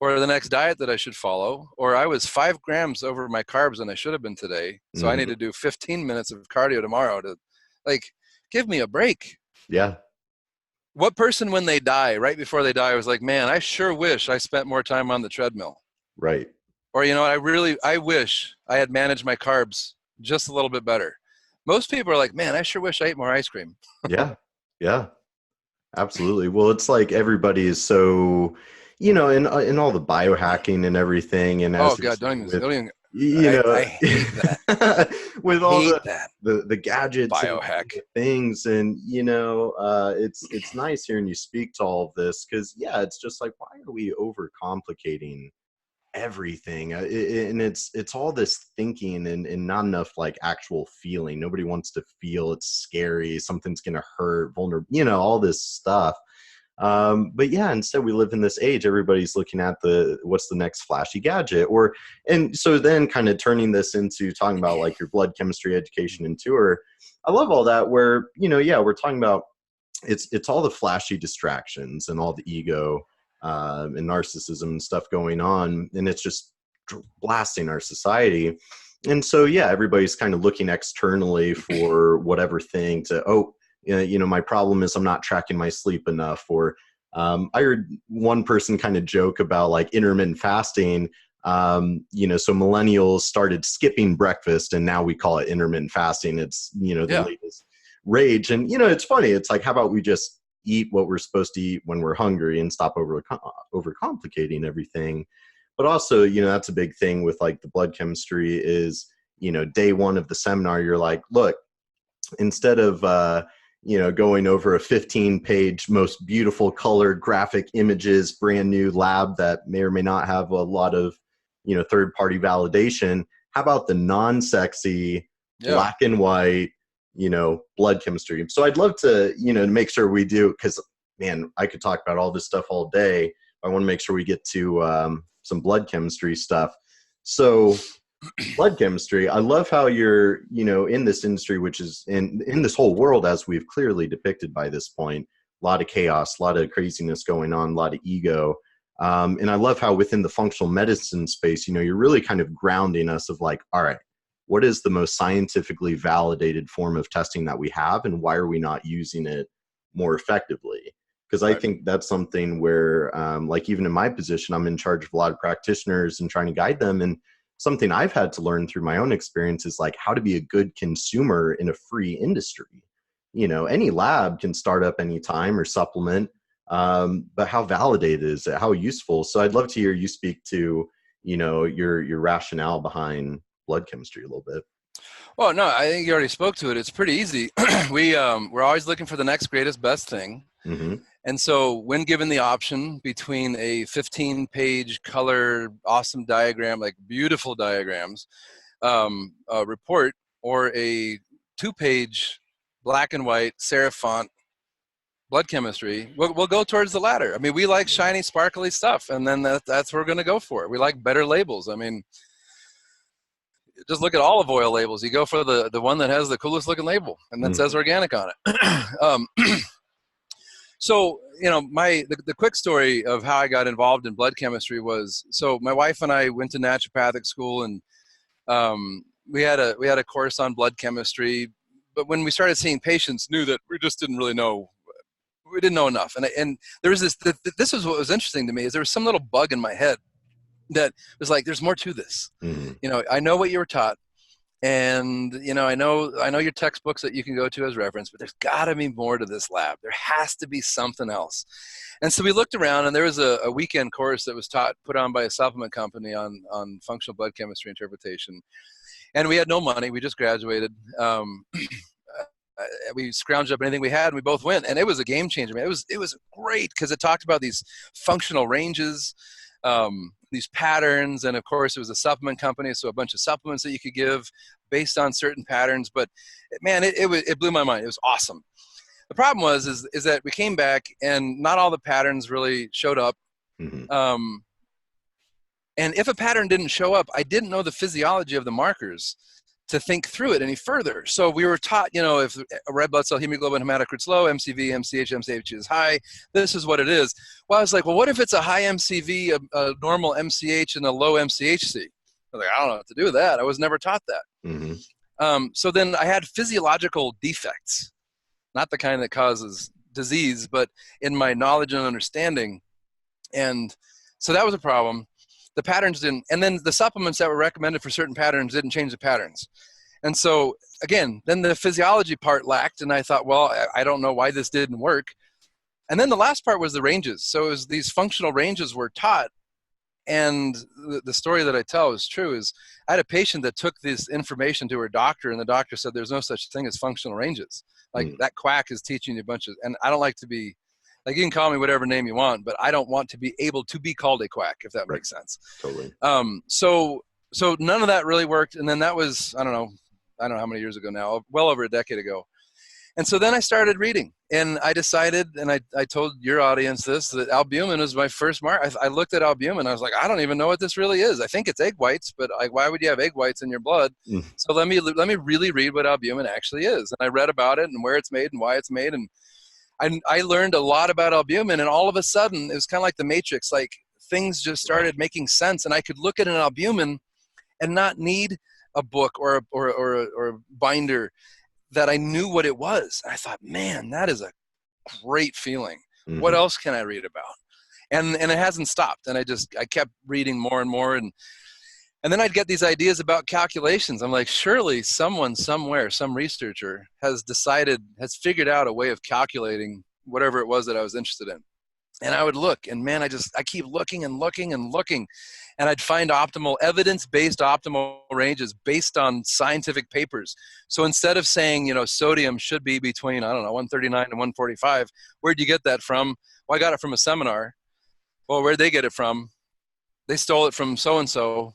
or the next diet that I should follow, or I was 5 grams over my carbs than I should have been today. So I need to do 15 minutes of cardio tomorrow to, like, give me a break. Yeah. What person, when they die, right before they die, was like, man, I sure wish I spent more time on the treadmill. Right. Or, I wish I had managed my carbs just a little bit better. Most people are like, man, I sure wish I ate more ice cream. Yeah. Yeah. Absolutely. Well, it's like everybody is so, in all the biohacking and everything. And oh God, don't even I hate that. With all the gadgets, biohack and things, and it's nice hearing you speak to all of this because it's just like, why are we overcomplicating everything? And it's all this thinking and not enough like actual feeling. Nobody wants to feel. It's scary. Something's gonna hurt. Vulnerable. All this stuff. But instead we live in this age, everybody's looking at what's the next flashy gadget, and so then kind of turning this into talking about like your blood chemistry education and tour. I love all that where, we're talking about it's all the flashy distractions and all the ego, and narcissism and stuff going on. And it's just blasting our society. And so, everybody's kind of looking externally for whatever thing to, my problem is I'm not tracking my sleep enough. Or I heard one person kind of joke about like intermittent fasting. So millennials started skipping breakfast and now we call it intermittent fasting. It's, the latest rage. And, it's funny. It's like, how about we just eat what we're supposed to eat when we're hungry and stop overcomplicating everything. But also, that's a big thing with like the blood chemistry is, day one of the seminar, you're like, look, instead of, going over a 15-page, most beautiful colored graphic images, brand new lab that may or may not have a lot of, third-party validation. How about the non-sexy, black and white, blood chemistry? So I'd love to, to make sure we do, because, man, I could talk about all this stuff all day. I want to make sure we get to some blood chemistry stuff. So blood chemistry, I love how you're, in this industry, which is in this whole world, as we've clearly depicted by this point, a lot of chaos, a lot of craziness going on, a lot of ego. And I love how within the functional medicine space, you're really kind of grounding us of like, all right, what is the most scientifically validated form of testing that we have, and why are we not using it more effectively? Because I think that's something where, like even in my position, I'm in charge of a lot of practitioners and trying to guide them. And something I've had to learn through my own experience is like how to be a good consumer in a free industry. Any lab can start up any time or supplement, but how validated is it? How useful? So I'd love to hear you speak to, your rationale behind blood chemistry a little bit. Well, no, I think you already spoke to it. It's pretty easy. We're always looking for the next greatest best thing. Mm-hmm. And so when given the option between a 15-page color, awesome diagram, like beautiful diagrams, report, or a 2-page black and white serif font blood chemistry, we'll go towards the latter. I mean, we like shiny, sparkly stuff, and then that's what we're going to go for. We like better labels. I mean, just look at olive oil labels. You go for the one that has the coolest looking label and that says organic on it. So, the quick story of how I got involved in blood chemistry was, so my wife and I went to naturopathic school, and we had a course on blood chemistry. But when we started seeing patients, knew that we just didn't really know. We didn't know enough. And there was this was what was interesting to me, is there was some little bug in my head that was like, there's more to this. Mm-hmm. I know what you were taught. And, I know your textbooks that you can go to as reference, but there's got to be more to this lab. There has to be something else. And so we looked around, and there was a weekend course that was put on by a supplement company on functional blood chemistry interpretation. And we had no money. We just graduated. We scrounged up anything we had, and we both went. And it was a game changer. Man, it was great because it talked about these functional ranges. these patterns. And of course, it was a supplement company, so a bunch of supplements that you could give based on certain patterns. But man, it blew my mind. It was awesome. The problem was is that we came back and not all the patterns really showed up. Mm-hmm. And if a pattern didn't show up, I didn't know the physiology of the markers to think through it any further. So we were taught, if a red blood cell hemoglobin hematocrit's low, MCV, MCH, MCH is high, this is what it is. Well, I was like, well, what if it's a high MCV, a normal MCH, and a low MCHC? I was like, I don't know what to do with that. I was never taught that. Mm-hmm. So then I had physiological defects, not the kind that causes disease, but in my knowledge and understanding. And so that was a problem. The patterns didn't, and then the supplements that were recommended for certain patterns didn't change the patterns. And so again, then the physiology part lacked, and I thought, well, I don't know why this didn't work. And then the last part was the ranges. So it was these functional ranges were taught. And the story that I tell is true is I had a patient that took this information to her doctor, and the doctor said, there's no such thing as functional ranges. Like that quack is teaching you a bunch of, and I don't like to be, like, you can call me whatever name you want, but I don't want to be able to be called a quack, if that makes sense. Totally. So none of that really worked. And then that was, I don't know how many years ago now, well over a decade ago. And so then I started reading, and I decided, and I told your audience this, that albumin was my first mark. I looked at albumin. I was like, I don't even know what this really is. I think it's egg whites, but why would you have egg whites in your blood? So let me really read what albumin actually is. And I read about it and where it's made and why it's made. And I learned a lot about albumin, and all of a sudden it was kind of like the Matrix, like things just started making sense, and I could look at an albumin and not need a book or a binder, that I knew what it was. And I thought, man, that is a great feeling. Mm-hmm. What else can I read about? And it hasn't stopped. And I kept reading more and more, and then I'd get these ideas about calculations. I'm like, surely someone somewhere, some researcher has figured out a way of calculating whatever it was that I was interested in. And I would look, and man, I keep looking and looking and looking, and I'd find evidence-based optimal ranges based on scientific papers. So instead of saying, sodium should be between, 139 and 145, where'd you get that from? Well, I got it from a seminar. Well, where'd they get it from? They stole it from so-and-so.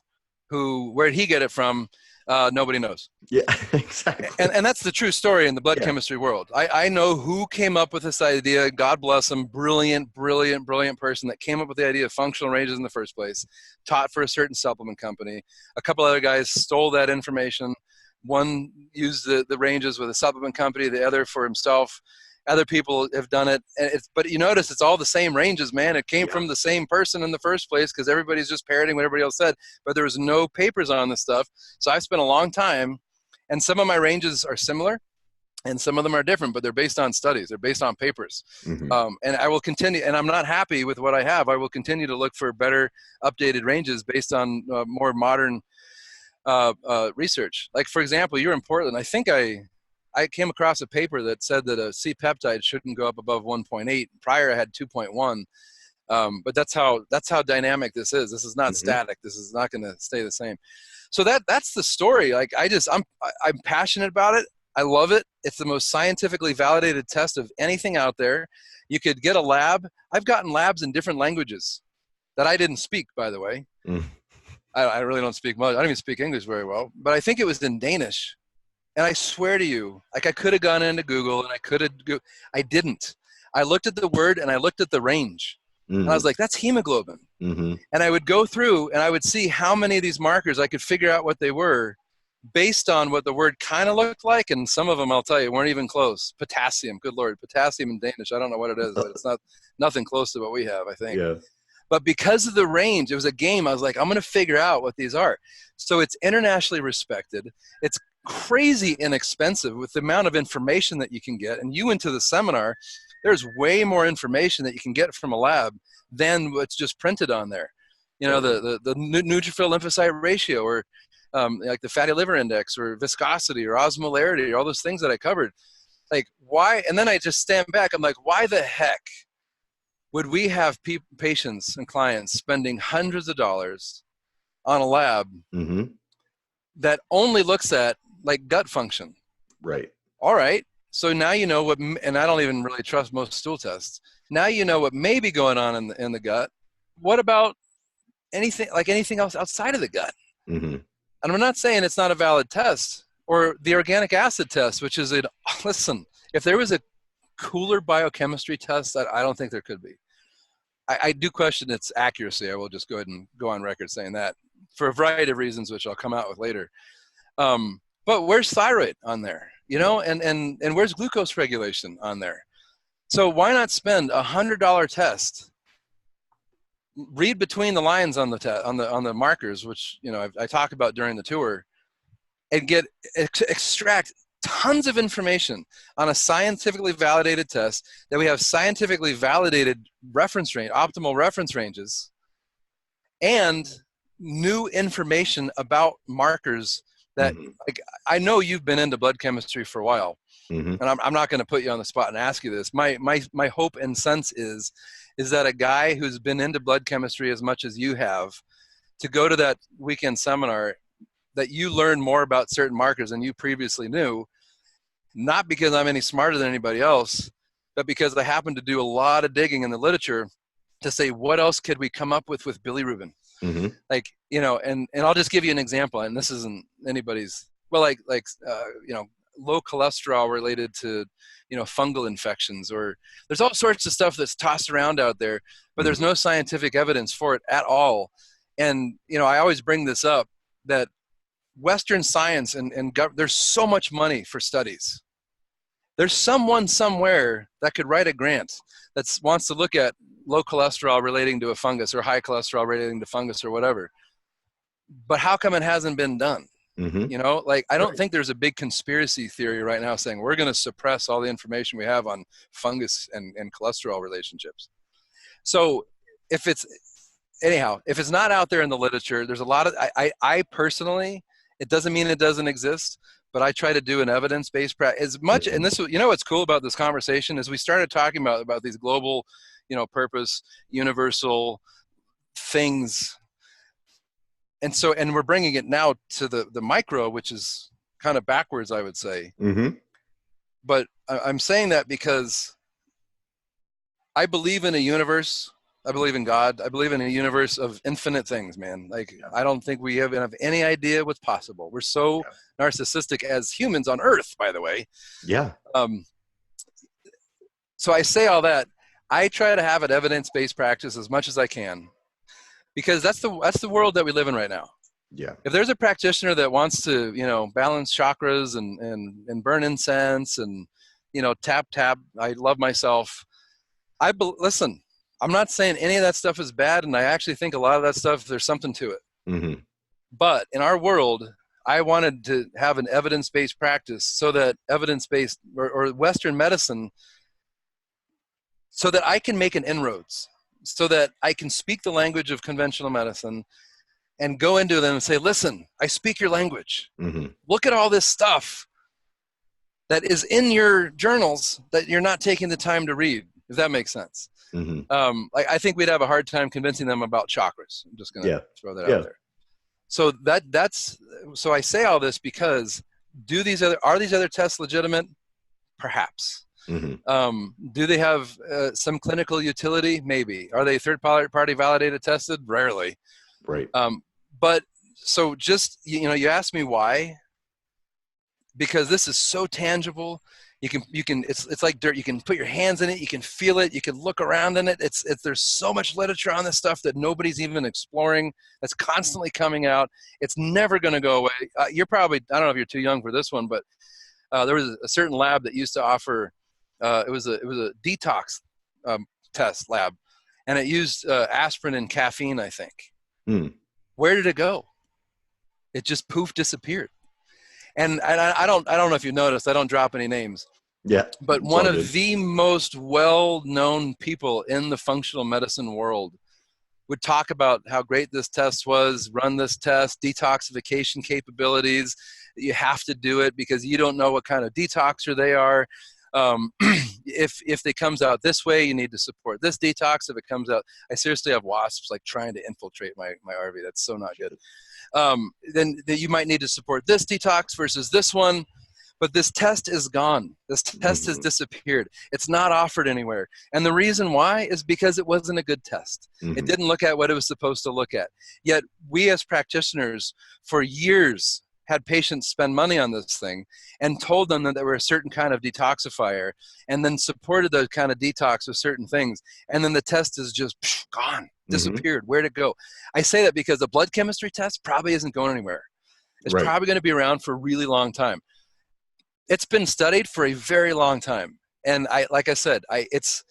Where'd he get it from? Nobody knows. Yeah, exactly. And that's the true story in the blood chemistry world. I know who came up with this idea. God bless him. Brilliant person that came up with the idea of functional ranges in the first place, taught for a certain supplement company. A couple other guys stole that information. One used the ranges with a supplement company, the other for himself. Other people have done it, but you notice it's all the same ranges, man. It came from the same person in the first place, because everybody's just parroting what everybody else said, but there was no papers on this stuff. So I've spent a long time, and some of my ranges are similar, and some of them are different, but they're based on studies. They're based on papers. Mm-hmm. And I will continue, and I'm not happy with what I have. I will continue to look for better updated ranges based on more modern research. Like, for example, you're in Portland. I think I came across a paper that said that a C-peptide shouldn't go up above 1.8. Prior, I had 2.1. But that's how dynamic this is. This is not static. This is not going to stay the same. So that's the story. Like, I'm passionate about it. I love it. It's the most scientifically validated test of anything out there. You could get a lab. I've gotten labs in different languages that I didn't speak, by the way. I really don't speak much. I don't even speak English very well. But I think it was in Danish. And I swear to you, like, I could have gone into Google and I didn't. I looked at the word and I looked at the range. Mm-hmm. And I was like, that's hemoglobin. Mm-hmm. And I would go through and I would see how many of these markers I could figure out what they were based on what the word kind of looked like. And some of them, I'll tell you, weren't even close. Potassium, good Lord. Potassium in Danish, I don't know what it is, but it's nothing close to what we have, I think. Yeah. But because of the range, it was a game. I was like, I'm going to figure out what these are. So it's internationally respected. It's crazy inexpensive with the amount of information that you can get. And you went to the seminar, there's way more information that you can get from a lab than what's just printed on there. The neutrophil lymphocyte ratio, or like the fatty liver index, or viscosity, or osmolarity, or all those things that I covered. Like, why? And then I just stand back. I'm like, why the heck would we have patients and clients spending hundreds of dollars on a lab that only looks at, like, gut function? Right. All right. So now you know what, and I don't even really trust most stool tests. Now you know what may be going on in the gut. What about anything else outside of the gut. Mm-hmm. And I'm not saying it's not a valid test, or the organic acid test, which is listen, if there was a cooler biochemistry test, that I don't think there could be. I do question its accuracy. I will just go ahead and go on record saying that for a variety of reasons, which I'll come out with later. But where's thyroid on there? And where's glucose regulation on there? So why not spend $100 test, read between the lines on the markers, which I talk about during the tour, and extract tons of information on a scientifically validated test that we have scientifically validated reference range, optimal reference ranges, and new information about markers that, like, I know you've been into blood chemistry for a while, and I'm not going to put you on the spot and ask you this. My hope and sense is that a guy who's been into blood chemistry as much as you have, to go to that weekend seminar, that you learn more about certain markers than you previously knew, not because I'm any smarter than anybody else, but because I happen to do a lot of digging in the literature to say, what else could we come up with bilirubin? Like, and I'll just give you an example, and this isn't anybody's, well, low cholesterol related to, fungal infections, or there's all sorts of stuff that's tossed around out there, but there's no scientific evidence for it at all. And, I always bring this up, that Western science and there's so much money for studies. There's someone somewhere that could write a grant that wants to look at low cholesterol relating to a fungus, or high cholesterol relating to fungus, or whatever. But how come it hasn't been done? I don't think there's a big conspiracy theory right now saying we're going to suppress all the information we have on fungus and cholesterol relationships. So if it's not out there in the literature, there's a lot of, I personally, it doesn't mean it doesn't exist, but I try to do an evidence-based practice as much. And this, what's cool about this conversation is we started talking about these global, purpose, universal things. And so, and we're bringing it now to the micro, which is kind of backwards, I would say. But I'm saying that because I believe in a universe. I believe in God. I believe in a universe of infinite things, man. Like, I don't think we have any idea what's possible. We're so narcissistic as humans on Earth, by the way. Yeah. So I say all that. I try to have an evidence-based practice as much as I can, because that's the world that we live in right now. Yeah. If there's a practitioner that wants to, balance chakras and burn incense and, tap, I love myself. Listen, I'm not saying any of that stuff is bad, and I actually think a lot of that stuff, there's something to it. But in our world, I wanted to have an evidence-based practice, so that evidence-based or Western medicine, so that I can make an inroads, so that I can speak the language of conventional medicine and go into them and say, listen, I speak your language. Look at all this stuff that is in your journals that you're not taking the time to read, if that makes sense. I think we'd have a hard time convincing them about chakras. I'm just going to throw that out there. So so I say all this because are these other tests legitimate? Perhaps. Do they have some clinical utility? Maybe. Are they third-party validated, tested? Rarely. Right. But so just, you asked me why. Because this is so tangible. It's like dirt. You can put your hands in it. You can feel it. You can look around in it. There's so much literature on this stuff that nobody's even exploring. That's constantly coming out. It's never going to go away. You're probably, I don't know if you're too young for this one, but there was a certain lab that used to offer. It was a detox test lab, and it used aspirin and caffeine, I think. Where did it go? It just poof disappeared. And I don't know if you noticed, I don't drop any names. Yeah. But one of the most well-known people in the functional medicine world would talk about how great this test was, run this test, detoxification capabilities. You have to do it because you don't know what kind of detoxer they are. If it comes out this way, you need to support this detox. If it comes out, I seriously have wasps like trying to infiltrate my RV. That's so not good. Then you might need to support this detox versus this one. But this test is gone. This test has disappeared. It's not offered anywhere. And the reason why is because it wasn't a good test. It didn't look at what it was supposed to look at. Yet we as practitioners for years had patients spend money on this thing and told them that there were a certain kind of detoxifier, and then supported the kind of detox with certain things. And then the test is just gone, disappeared. Where'd it go? I say that because the blood chemistry test probably isn't going anywhere. It's probably going to be around for a really long time. It's been studied for a very long time. And like I said, it's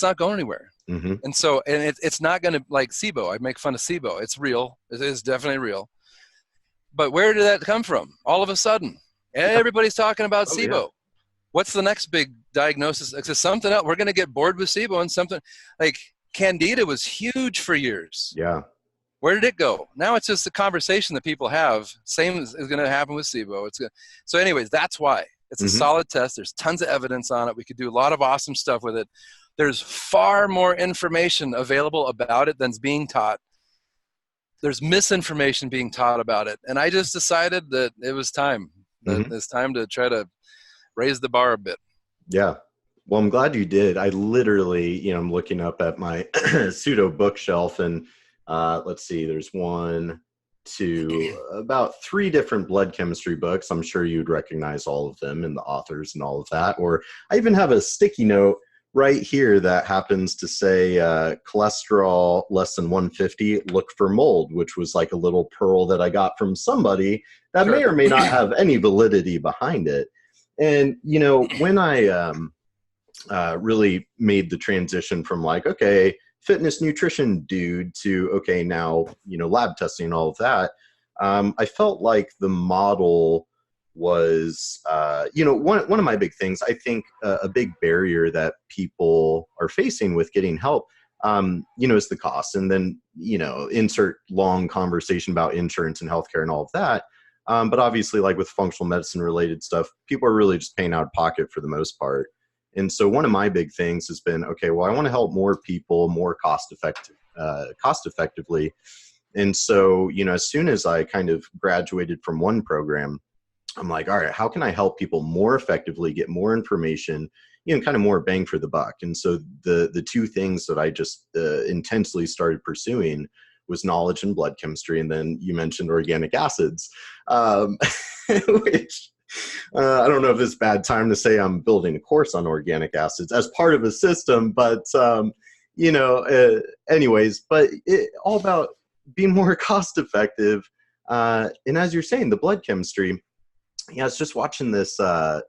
not going anywhere. And so, it's not going to, like SIBO, I make fun of SIBO. It's real. It is definitely real. But where did that come from? All of a sudden, everybody's talking about SIBO. Yeah. What's the next big diagnosis? It's something else. We're going to get bored with SIBO, and something like Candida was huge for years. Yeah. Where did it go? Now it's just a conversation that people have. Same is going to happen with SIBO. So anyways, that's why. It's a solid test. There's tons of evidence on it. We could do a lot of awesome stuff with it. There's far more information available about it than's being taught. There's misinformation being taught about it. And I just decided that it was time. That it's time to try to raise the bar a bit. Yeah. Well, I'm glad you did. I literally, I'm looking up at my pseudo bookshelf, and let's see, there's about 3 different blood chemistry books. I'm sure you'd recognize all of them and the authors and all of that. Or I even have a sticky note right here that happens to say cholesterol less than 150, look for mold, which was like a little pearl that I got from somebody that may or may not have any validity behind it. And, when I really made the transition from like, okay, fitness nutrition dude to, okay, now, lab testing and all of that, I felt like the model was, one of my big things, I think a big barrier that people are facing with getting help, is the cost. And then, insert long conversation about insurance and healthcare and all of that. But obviously, like with functional medicine related stuff, people are really just paying out of pocket for the most part. And so one of my big things has been, okay, well, I want to help more people more cost effectively. And so, as soon as I kind of graduated from one program, I'm like, all right, how can I help people more effectively get more information, kind of more bang for the buck? And so the 2 things that I just intensely started pursuing was knowledge and blood chemistry. And then you mentioned organic acids, which I don't know if it's a bad time to say I'm building a course on organic acids as part of a system, but, anyways, but all about being more cost effective. And as you're saying, the blood chemistry, I was just watching this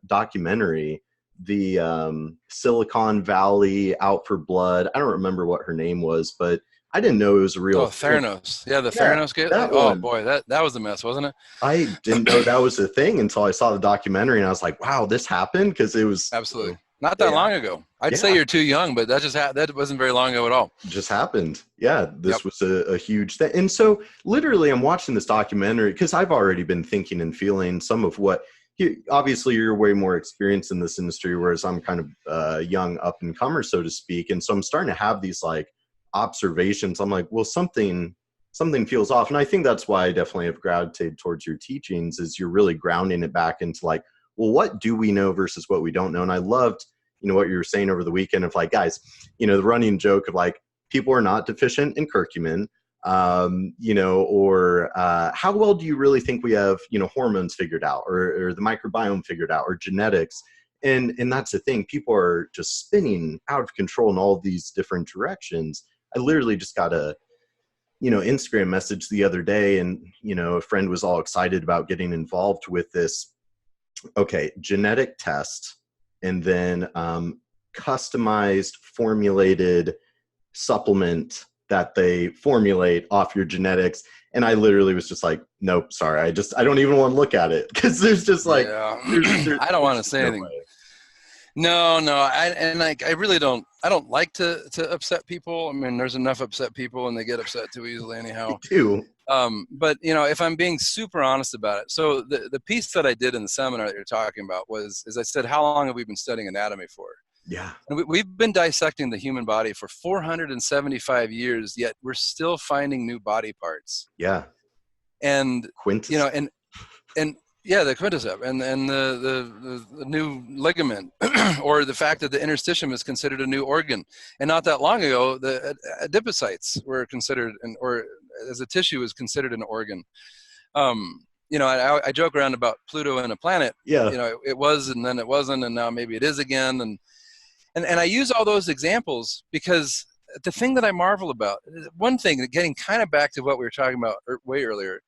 documentary, the Silicon Valley Out for Blood. I don't remember what her name was, but I didn't know it was a real. Oh, Theranos. Yeah, the Theranos kid. Oh boy, that was a mess, wasn't it? I didn't know that was a thing until I saw the documentary, and I was like, wow, this happened? Because it was absolutely not that long ago. I'd say you're too young, but that wasn't very long ago at all. It just happened. Yeah, this was a huge thing. And so literally I'm watching this documentary because I've already been thinking and feeling some of what obviously you're way more experienced in this industry, whereas I'm kind of young up and comer, so to speak. And so I'm starting to have these like observations. I'm like, well, something feels off. And I think that's why I definitely have gravitated towards your teachings, is you're really grounding it back into like, well, what do we know versus what we don't know? And I loved, what you were saying over the weekend of like, guys, the running joke of like, people are not deficient in curcumin, or how well do you really think we have, hormones figured out, or the microbiome figured out, or genetics? And that's the thing. People are just spinning out of control in all of these different directions. I literally just got a, Instagram message the other day, and, a friend was all excited about getting involved with this, genetic test, and then customized formulated supplement that they formulate off your genetics. And I literally was just like, nope, sorry. I don't even want to look at it, because there's just like, there's I don't want to say anything. Way. No, I really don't. I don't like to upset people. I mean, there's enough upset people, and they get upset too easily anyhow. Me too. But if I'm being super honest about it, so the piece that I did in the seminar that you're talking about was, as I said, how long have we been studying anatomy for? Yeah. And we've been dissecting the human body for 475 years, yet we're still finding new body parts. Yeah. And Quintus. and Yeah, the quintuplets and the new ligament, or the fact that the interstitium is considered a new organ. And not that long ago, the adipocytes were considered, or as a tissue is considered an organ. I joke around about Pluto and a planet. Yeah. It was, and then it wasn't, and now maybe it is again. And I use all those examples because the thing that I marvel about, one thing, getting kind of back to what we were talking about way earlier,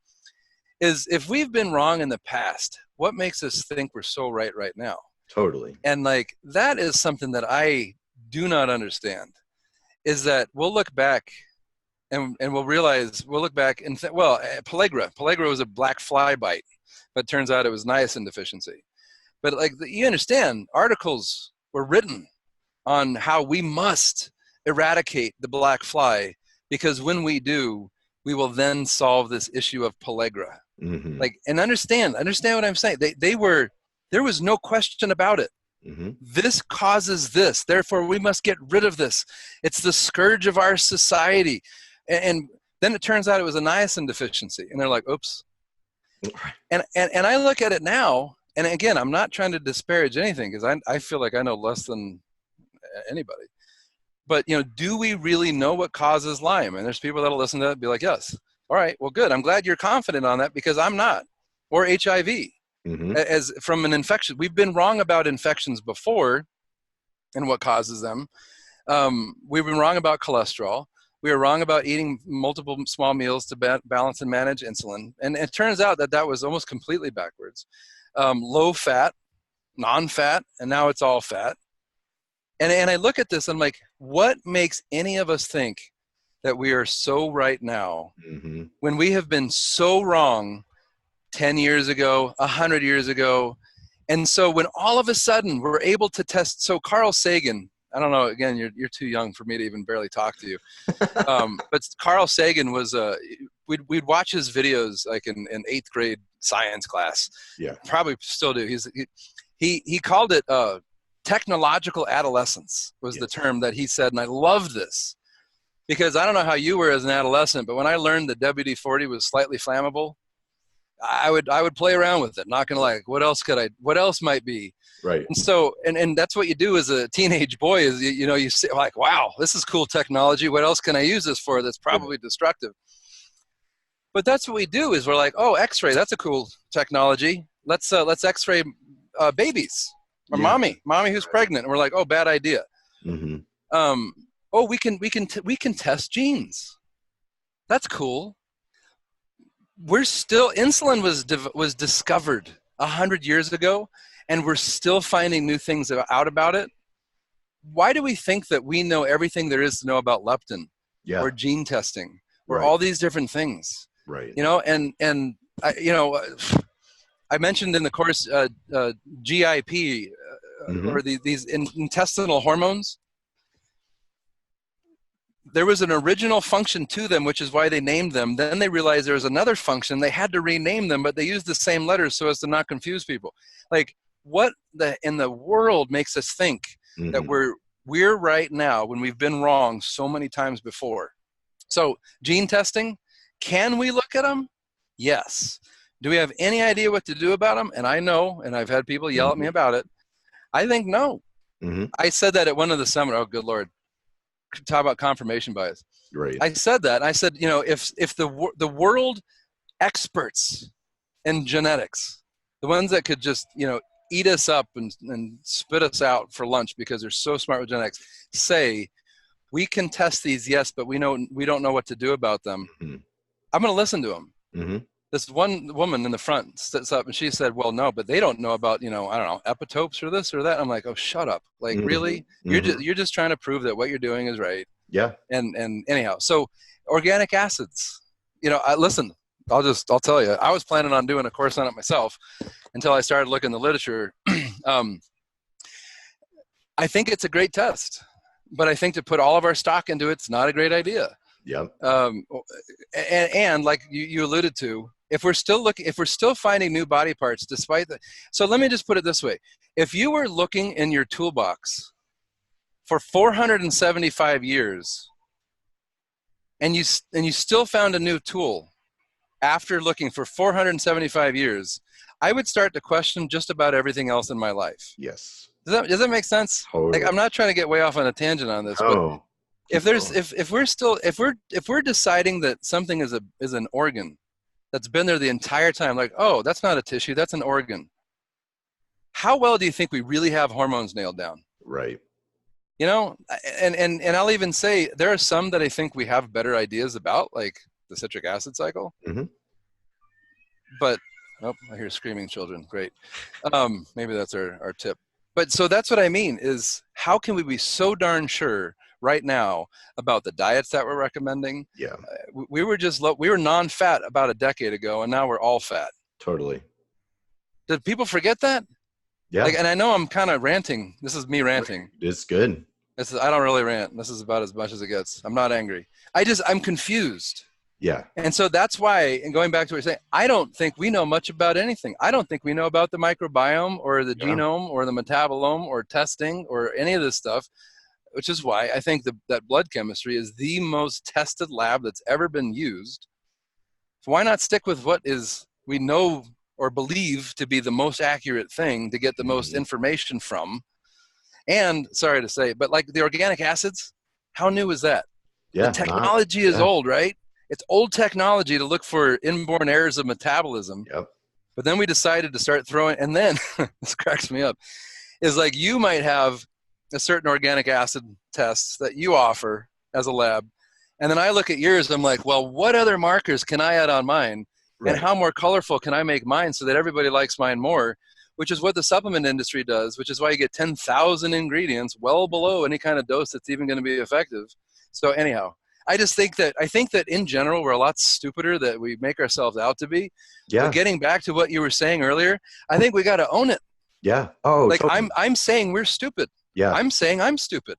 is if we've been wrong in the past, what makes us think we're so right now? Totally. And like, that is something that I do not understand, is that we'll look back and we'll look back and think, well, pellagra was a black fly bite, but it turns out it was niacin deficiency. But like, you understand, articles were written on how we must eradicate the black fly, because when we do, we will then solve this issue of pellagra. Mm-hmm. Like, and understand what I'm saying. There was no question about it. Mm-hmm. This causes this, therefore we must get rid of this. It's the scourge of our society. And then it turns out it was a niacin deficiency, and they're like, oops. And I look at it now, and again, I'm not trying to disparage anything, because I feel like I know less than anybody. But do we really know what causes Lyme? And there's people that'll listen to that and be like, yes. All right, well, good. I'm glad you're confident on that, because I'm not. Or HIV, mm-hmm. as from an infection. We've been wrong about infections before and what causes them. We've been wrong about cholesterol. We were wrong about eating multiple small meals to balance and manage insulin. And it turns out that was almost completely backwards. Low fat, non-fat, and now it's all fat. And I look at this, I'm like, what makes any of us think that we are so right now, mm-hmm. when we have been so wrong 10 years ago, 100 years ago? And so when all of a sudden we're able to test, so Carl Sagan, I don't know, again, you're too young for me to even barely talk to you. But Carl Sagan was, we'd watch his videos like in 8th grade science class. Yeah. Probably still do. He called it technological adolescence was yes. the term that he said. And I love this, because I don't know how you were as an adolescent, but when I learned that WD-40 was slightly flammable, I would play around with it. Not gonna lie. What else might be? Right. And so, and that's what you do as a teenage boy, is you say like, wow, this is cool technology. What else can I use this for that's probably destructive? But that's what we do, is we're like, oh, X-ray, that's a cool technology. Let's X-ray babies, or mommy who's pregnant. And we're like, oh, bad idea. Mm-hmm. Oh, we can test genes. That's cool. We're still, insulin was discovered 100 years ago, and we're still finding new things out about it. Why do we think that we know everything there is to know about leptin, or gene testing, or all these different things? Right. And I mentioned in the course GIP, mm-hmm. or these intestinal hormones. There was an original function to them, which is why they named them. Then they realized there was another function. They had to rename them, but they used the same letters so as to not confuse people. Like, what in the world makes us think mm-hmm. that we're right now when we've been wrong so many times before? So gene testing, can we look at them? Yes. Do we have any idea what to do about them? And I know, and I've had people yell at me about it. I think no. Mm-hmm. I said that at one of the seminars. Oh, good Lord. Talk about confirmation bias. Right. I said that. I said, if the world experts in genetics, the ones that could just, eat us up and spit us out for lunch because they're so smart with genetics, say, we can test these, yes, but we don't know what to do about them. Mm-hmm. I'm going to listen to them. Mm-hmm. This one woman in the front sits up and she said, well, no, but they don't know about, I don't know, epitopes or this or that. I'm like, oh, shut up. Like, mm-hmm. really? Mm-hmm. You're just trying to prove that what you're doing is right. Yeah. And anyhow, so organic acids, listen, I'll tell you, I was planning on doing a course on it myself until I started looking the literature. I think it's a great test, but I think to put all of our stock into it's not a great idea. Yeah. And like you alluded to, if we're still finding new body parts, so let me just put it this way. If you were looking in your toolbox for 475 years and you still found a new tool after looking for 475 years, I would start to question just about everything else in my life. Yes. Does that make sense? Totally. Like, I'm not trying to get way off on a tangent on this, but if we're deciding that something is an organ that's been there the entire time, like, oh, that's not a tissue, that's an organ. How well do you think we really have hormones nailed down? Right. You know, and I'll even say there are some that I think we have better ideas about, like the citric acid cycle. Mm-hmm. But oh, I hear screaming children. Great. Maybe that's our tip. But so that's what I mean is, how can we be so darn sure right now about the diets that we're recommending? Yeah. We were non-fat about a decade ago, and now we're all fat. Totally. Did people forget that? Yeah. Like, and I know I'm kind of ranting. This is me ranting. It's good. I don't really rant. This is about as much as it gets. I'm not angry. I'm confused. Yeah. And so that's why, and going back to what you're saying, I don't think we know much about anything. I don't think we know about the microbiome or the genome or the metabolome or testing or any of this stuff, which is why I think that blood chemistry is the most tested lab that's ever been used. So why not stick with what we know or believe to be the most accurate thing to get the most information from? And sorry to say, but like the organic acids, how new is that? Yeah. The technology is old, right? It's old technology to look for inborn errors of metabolism. Yep. But then we decided to start throwing, and then this cracks me up, is like you might have a certain organic acid tests that you offer as a lab. And then I look at yours, I'm like, well, what other markers can I add on mine? Right. And how more colorful can I make mine so that everybody likes mine more? Which is what the supplement industry does, which is why you get 10,000 ingredients well below any kind of dose that's even going to be effective. So anyhow, I think that in general, we're a lot stupider than we make ourselves out to be. Yeah. But getting back to what you were saying earlier, I think we got to own it. Yeah. Oh, like totally. I'm saying we're stupid. Yeah. I'm saying I'm stupid.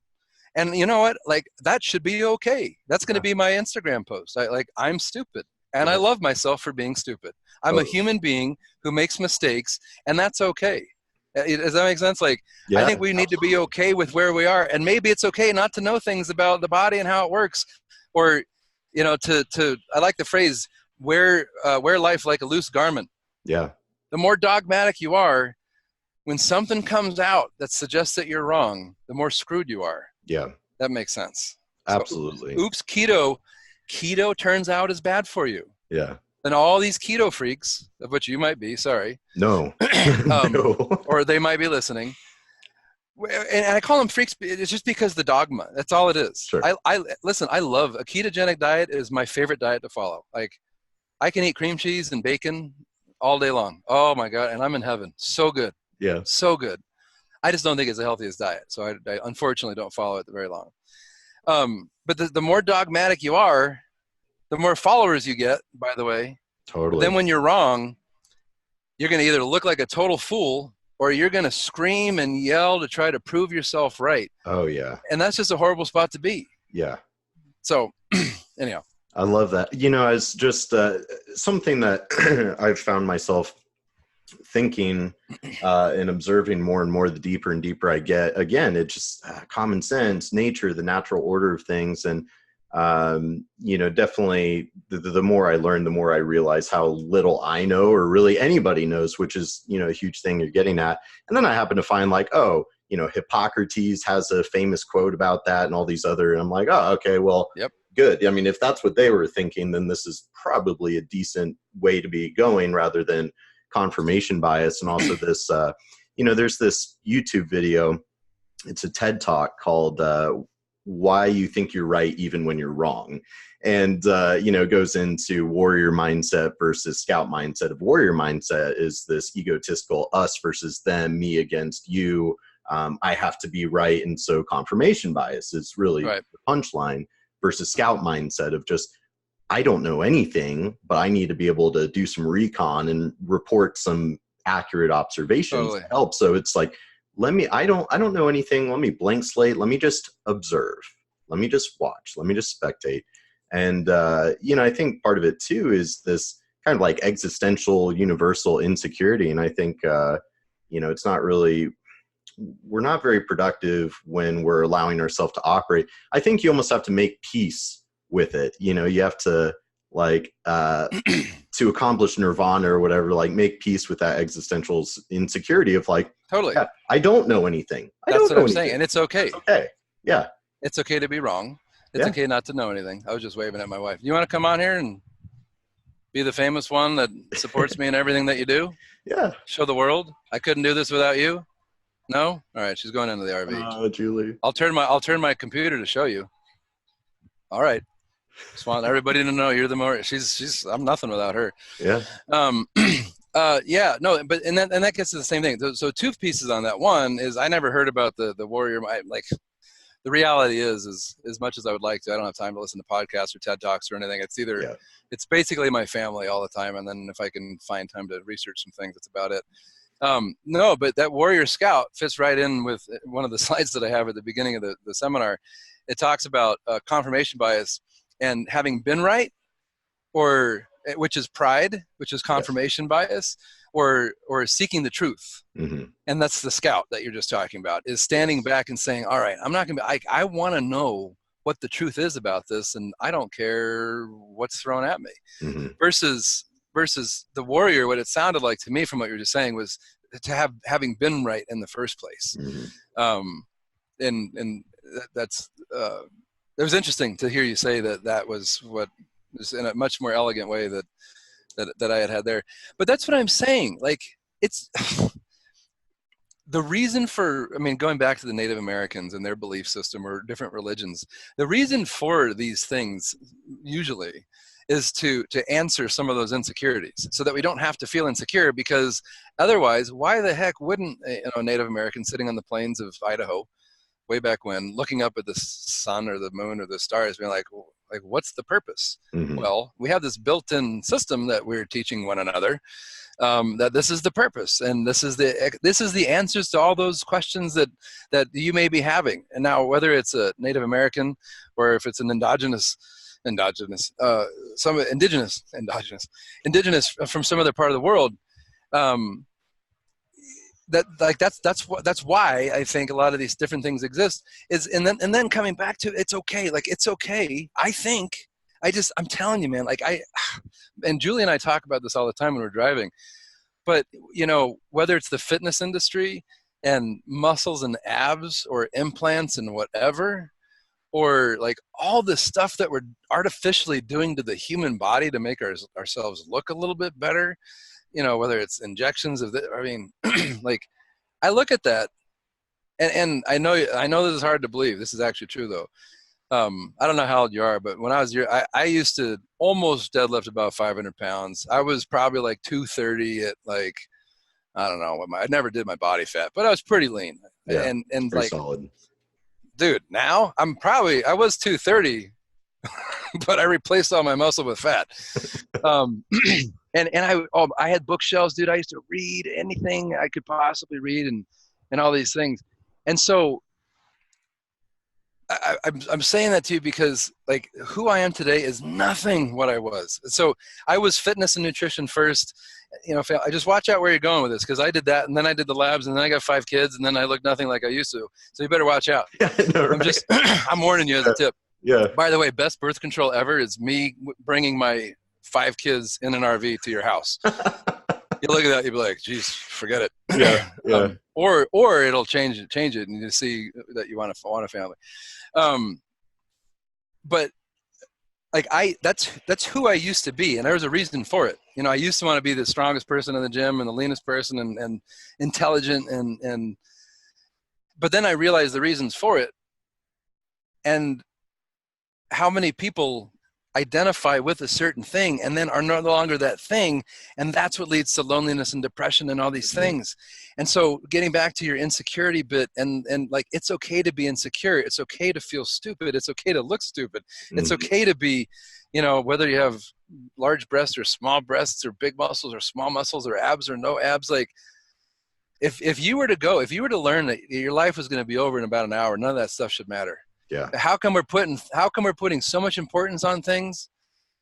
And you know what? Like, that should be okay. That's going to be my Instagram post. I'm stupid. And I love myself for being stupid. I'm a human being who makes mistakes, and that's okay. Does that make sense? Like, I think we need to be okay with where we are. And maybe it's okay not to know things about the body and how it works. Or, you know, I like the phrase, wear life like a loose garment. Yeah. The more dogmatic you are, when something comes out that suggests that you're wrong, the more screwed you are. Yeah. That makes sense. Absolutely. So, oops, keto turns out is bad for you. Yeah. And all these keto freaks, of which you might be, sorry. No. No. Or they might be listening. And I call them freaks. It's just because the dogma. That's all it is. Sure. Listen, I love a ketogenic diet. Is my favorite diet to follow. Like, I can eat cream cheese and bacon all day long. Oh my God. And I'm in heaven. So good. Yeah. So good. I just don't think it's the healthiest diet. So I unfortunately don't follow it very long. But the more dogmatic you are, the more followers you get, by the way. Totally. Then when you're wrong, you're going to either look like a total fool, or you're going to scream and yell to try to prove yourself right. Oh, yeah. And that's just a horrible spot to be. Yeah. So, anyhow. I love that. You know, it's just something that I've found myself thinking and observing more and more the deeper and deeper I get. Again, it's just common sense, nature, the natural order of things. And, you know, definitely the more I learn, the more I realize how little I know, or really anybody knows, which is, you know, a huge thing you're getting at. And then I happen to find like, oh, you know, Hippocrates has a famous quote about that and all these other, and I'm like, oh, okay, well, yep. Good. I mean, if that's what they were thinking, then this is probably a decent way to be going, rather than confirmation bias. And also this, you know, there's this YouTube video, it's a TED Talk called Why You Think You're Right Even When You're Wrong. And, you know, goes into warrior mindset versus scout mindset. Of warrior mindset is this egotistical us versus them, me against you. I have to be right. And so confirmation bias is really the punchline, versus scout mindset of just, I don't know anything, but I need to be able to do some recon and report some accurate observations to help. So it's like, I don't know anything. Let me blank slate. Let me just observe. Let me just watch. Let me just spectate. And, you know, I think part of it too is this kind of like existential universal insecurity. And I think, you know, it's not really, we're not very productive when we're allowing ourselves to operate. I think you almost have to make peace with it. You know, you have to like, to accomplish nirvana or whatever, like make peace with that existential insecurity of like, Totally. yeah, I don't know anything. That's what I'm saying. And it's okay. It's okay. Yeah. It's okay to be wrong. It's Yeah. okay not to know anything. I was just waving at my wife. You want to come on here and be the famous one that supports me in everything that you do? Yeah. Show the world. I couldn't do this without you. No? All right. She's going into the RV. Oh, Julie. I'll turn my computer to show you. All right. Just want everybody to know you're the more, I'm nothing without her. Yeah. Yeah, no, but, and that gets to the same thing. So two pieces on that. One is I never heard about the warrior. Like, the reality is as much as I would like to, I don't have time to listen to podcasts or TED Talks or anything. It's either, it's basically my family all the time. And then if I can find time to research some things, that's about it. No, but that warrior scout fits right in with one of the slides that I have at the beginning of the seminar. It talks about confirmation bias and having been right, or which is pride, which is confirmation bias, or seeking the truth. Mm-hmm. And that's the scout that you're just talking about, is standing back and saying, all right, I'm not going to be, I want to know what the truth is about this, and I don't care what's thrown at me. Mm-hmm. Versus the warrior, what it sounded like to me from what you were just saying was to having been right in the first place. Mm-hmm. And that's, it was interesting to hear you say that was what was in a much more elegant way that I had there. But that's what I'm saying. Like, it's the reason for, I mean, going back to the Native Americans and their belief system or different religions, the reason for these things usually is to answer some of those insecurities so that we don't have to feel insecure, because otherwise, why the heck wouldn't a Native American sitting on the plains of Idaho way back when, looking up at the sun or the moon or the stars, being like, what's the purpose? Mm-hmm. Well, we have this built-in system that we're teaching one another, that this is the purpose, and this is the answers to all those questions that you may be having. And now, whether it's a Native American or if it's an indigenous from some other part of the world, that's why I think a lot of these different things exist, and then coming back to, it's okay. Like, it's okay. I think I'm telling you, man, like and Julie and I talk about this all the time when we're driving, but whether it's the fitness industry and muscles and abs or implants and whatever, or like all the stuff that we're artificially doing to the human body to make ourselves look a little bit better, whether it's injections of like, I look at that and I know this is hard to believe. This is actually true though. I don't know how old you are, but when I was I used to almost deadlift about 500 pounds. I was probably like 230 at, like, I don't know I never did my body fat, but I was pretty lean. Yeah, and pretty like solid. Dude, now I was 230, but I replaced all my muscle with fat. And I had bookshelves, dude. I used to read anything I could possibly read and all these things. And so I'm saying that to you because, like, who I am today is nothing what I was. So I was fitness and nutrition first. I just watch out where you're going with this, because I did that, and then I did the labs, and then I got 5 kids, and then I look nothing like I used to. So you better watch out. Yeah, I know, right? I'm warning you as a tip. Yeah. By the way, best birth control ever is me bringing my 5 kids in an RV to your house. You look at that, you'll be like, geez, forget it. Yeah. Yeah. Or it'll change it, and you see that you want a family. But like that's who I used to be, and there was a reason for it. I used to want to be the strongest person in the gym and the leanest person and intelligent and but then I realized the reasons for it and how many people identify with a certain thing and then are no longer that thing, and that's what leads to loneliness and depression and all these things. And so getting back to your insecurity bit, and like, it's okay to be insecure, it's okay to feel stupid, it's okay to look stupid, it's okay to be, whether you have large breasts or small breasts or big muscles or small muscles or abs or no abs. Like, if you were to learn that your life was going to be over in about an hour, none of that stuff should matter. Yeah. How come we're putting so much importance on things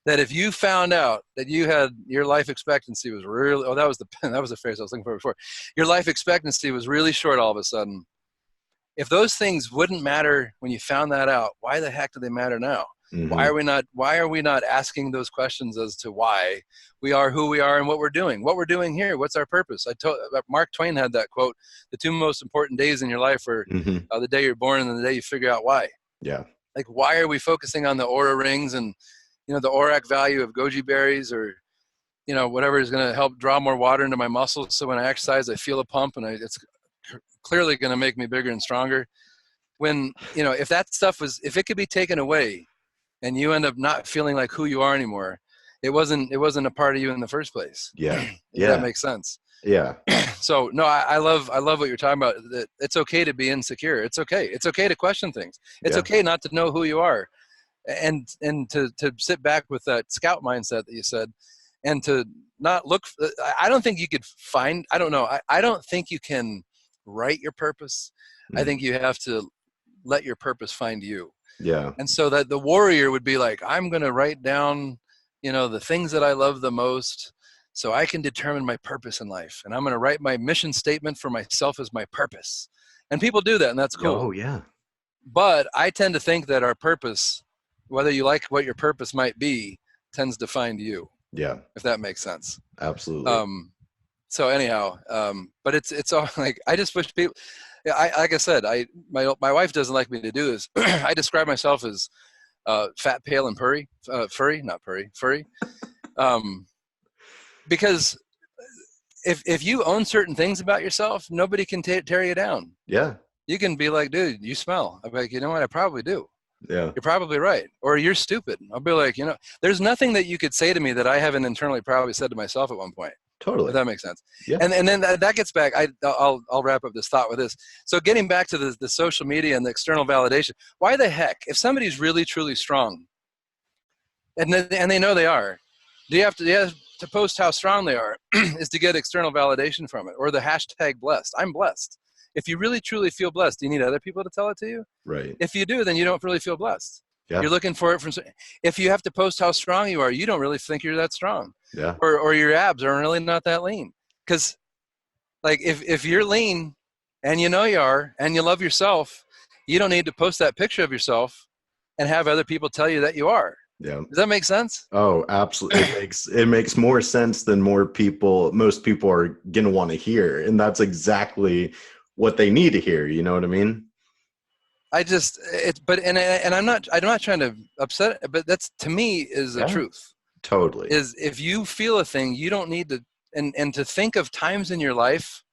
that if you found out that your life expectancy was really, that was the phrase I was looking for before. Your life expectancy was really short all of a sudden. If those things wouldn't matter when you found that out, why the heck do they matter now? Mm-hmm. Why are we not asking those questions as to why we are who we are and what we're doing here? What's our purpose? Mark Twain had that quote, the two most important days in your life are the day you're born and the day you figure out why. Yeah. Like, why are we focusing on the aura rings and, the ORAC value of goji berries, or, whatever is going to help draw more water into my muscles. So when I exercise, I feel a pump, and it's clearly going to make me bigger and stronger. When, if that stuff if it could be taken away and you end up not feeling like who you are anymore, it wasn't a part of you in the first place. Yeah. If that makes sense. Yeah. So no, I love what you're talking about. That it's okay to be insecure. It's okay. It's okay to question things. It's okay not to know who you are. And to sit back with that scout mindset that you said, and to not look. I don't think you could find. I don't know. I don't think you can write your purpose. I think you have to let your purpose find you. Yeah. And so that the warrior would be like, I'm going to write down, the things that I love the most, so I can determine my purpose in life. And I'm going to write my mission statement for myself as my purpose. And people do that, and that's cool. Oh yeah. But I tend to think that our purpose, whether you like what your purpose might be, tends to find you. Yeah. If that makes sense. Absolutely. So anyhow, but it's all like, I just wish people, like I said, my wife doesn't like me to do this. I describe myself as fat, pale, and furry, because if you own certain things about yourself, nobody can tear you down. Yeah. You can be like, dude, you smell. I'm like, you know what? I probably do. Yeah. You're probably right. Or you're stupid. I'll be like, there's nothing that you could say to me that I haven't internally probably said to myself at one point. Totally. If that makes sense. Yeah. And then that gets back. I'll wrap up this thought with this. So getting back to the social media and the external validation, why the heck, if somebody's really, truly strong, and they know they are, do you have to post how strong they are is to get external validation from it, or the hashtag blessed. I'm blessed. If you really, truly feel blessed, do you need other people to tell it to you? Right. If you do, then you don't really feel blessed. Yeah. You're looking for it from. If you have to post how strong you are, you don't really think you're that strong. Yeah. Or your abs are really not that lean. Because, like, if you're lean, and you are, and you love yourself, you don't need to post that picture of yourself and have other people tell you that you are. Yeah. Does that make sense? Oh, absolutely. It makes more sense than most people are gonna want to hear, and that's exactly what they need to hear. You know what I mean? I'm not trying to upset it, but that's, to me, is the truth. Totally. Is if you feel a thing, you don't need to, and to think of times in your life,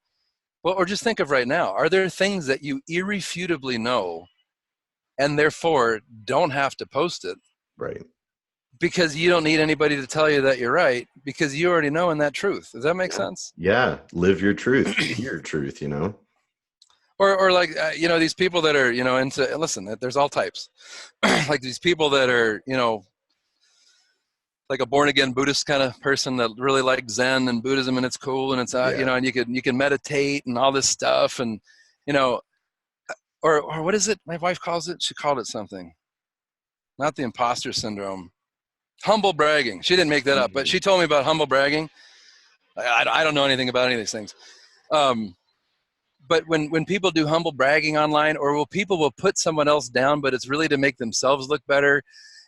well, or just think of right now. Are there things that you irrefutably know, and therefore don't have to post it? Right. Because you don't need anybody to tell you that you're right, because you already know in that truth. Does that make sense? Yeah. Live your truth. Be your truth, Or like, these people that are, into, listen, there's all types. Like these people that are, like a born again Buddhist kind of person that really likes Zen and Buddhism, and it's cool, and it's, and you can meditate and all this stuff. And, or what is it? My wife calls it, she called it something, not the imposter syndrome. Humble bragging. She didn't make that up, but she told me about humble bragging. I don't know anything about any of these things. But when people do humble bragging online, or people will put someone else down, but it's really to make themselves look better.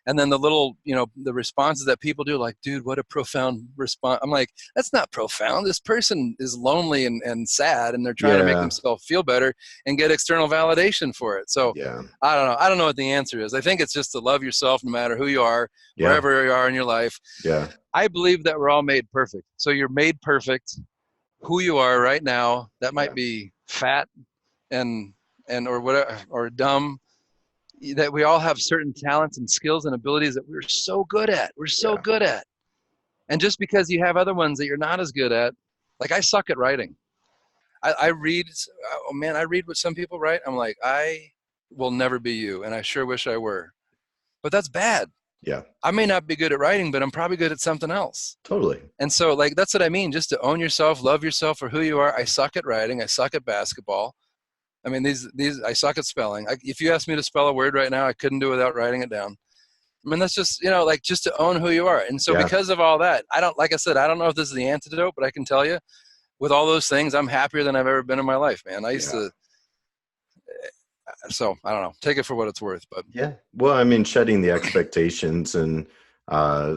And then the little, the responses that people do, like, dude, what a profound response. I'm like, that's not profound. This person is lonely and sad, and they're trying to make themselves feel better and get external validation for it. So I don't know. I don't know what the answer is. I think it's just to love yourself no matter who you are, wherever you are in your life. Yeah. I believe that we're all made perfect. So you're made perfect. Who you are right now, that might be fat and or whatever, or dumb, that we all have certain talents and skills and abilities that we're so good at. We're so good at. And just because you have other ones that you're not as good at, like I suck at writing. I read what some people write. I'm like, I will never be you, and I sure wish I were. But that's bad. Yeah. I may not be good at writing, but I'm probably good at something else. Totally. And so, like, that's what I mean. Just to own yourself, love yourself for who you are. I suck at writing. I suck at basketball. I mean, I suck at spelling. If you asked me to spell a word right now, I couldn't do it without writing it down. I mean, that's just, like, just to own who you are. And so because of all that, like I said, I don't know if this is the antidote, but I can tell you, with all those things, I'm happier than I've ever been in my life, man. I used to, So I don't know, take it for what it's worth, but Yeah. Well, I mean, shedding the expectations and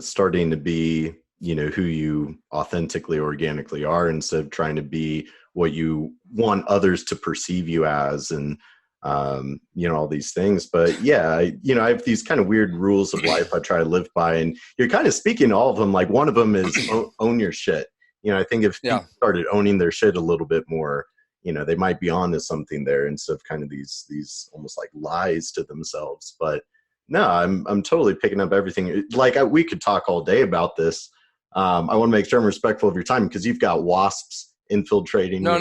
starting to be, who you authentically, organically are instead of trying to be what you want others to perceive you as, and, all these things. But yeah, I have these kind of weird rules of life I try to live by, and you're kind of speaking to all of them. Like one of them is own your shit. I think if people started owning their shit a little bit more, they might be on to something there instead of kind of these almost like lies to themselves. But no, I'm totally picking up everything. Like we could talk all day about this. I want to make sure I'm respectful of your time because you've got wasps infiltrating. No,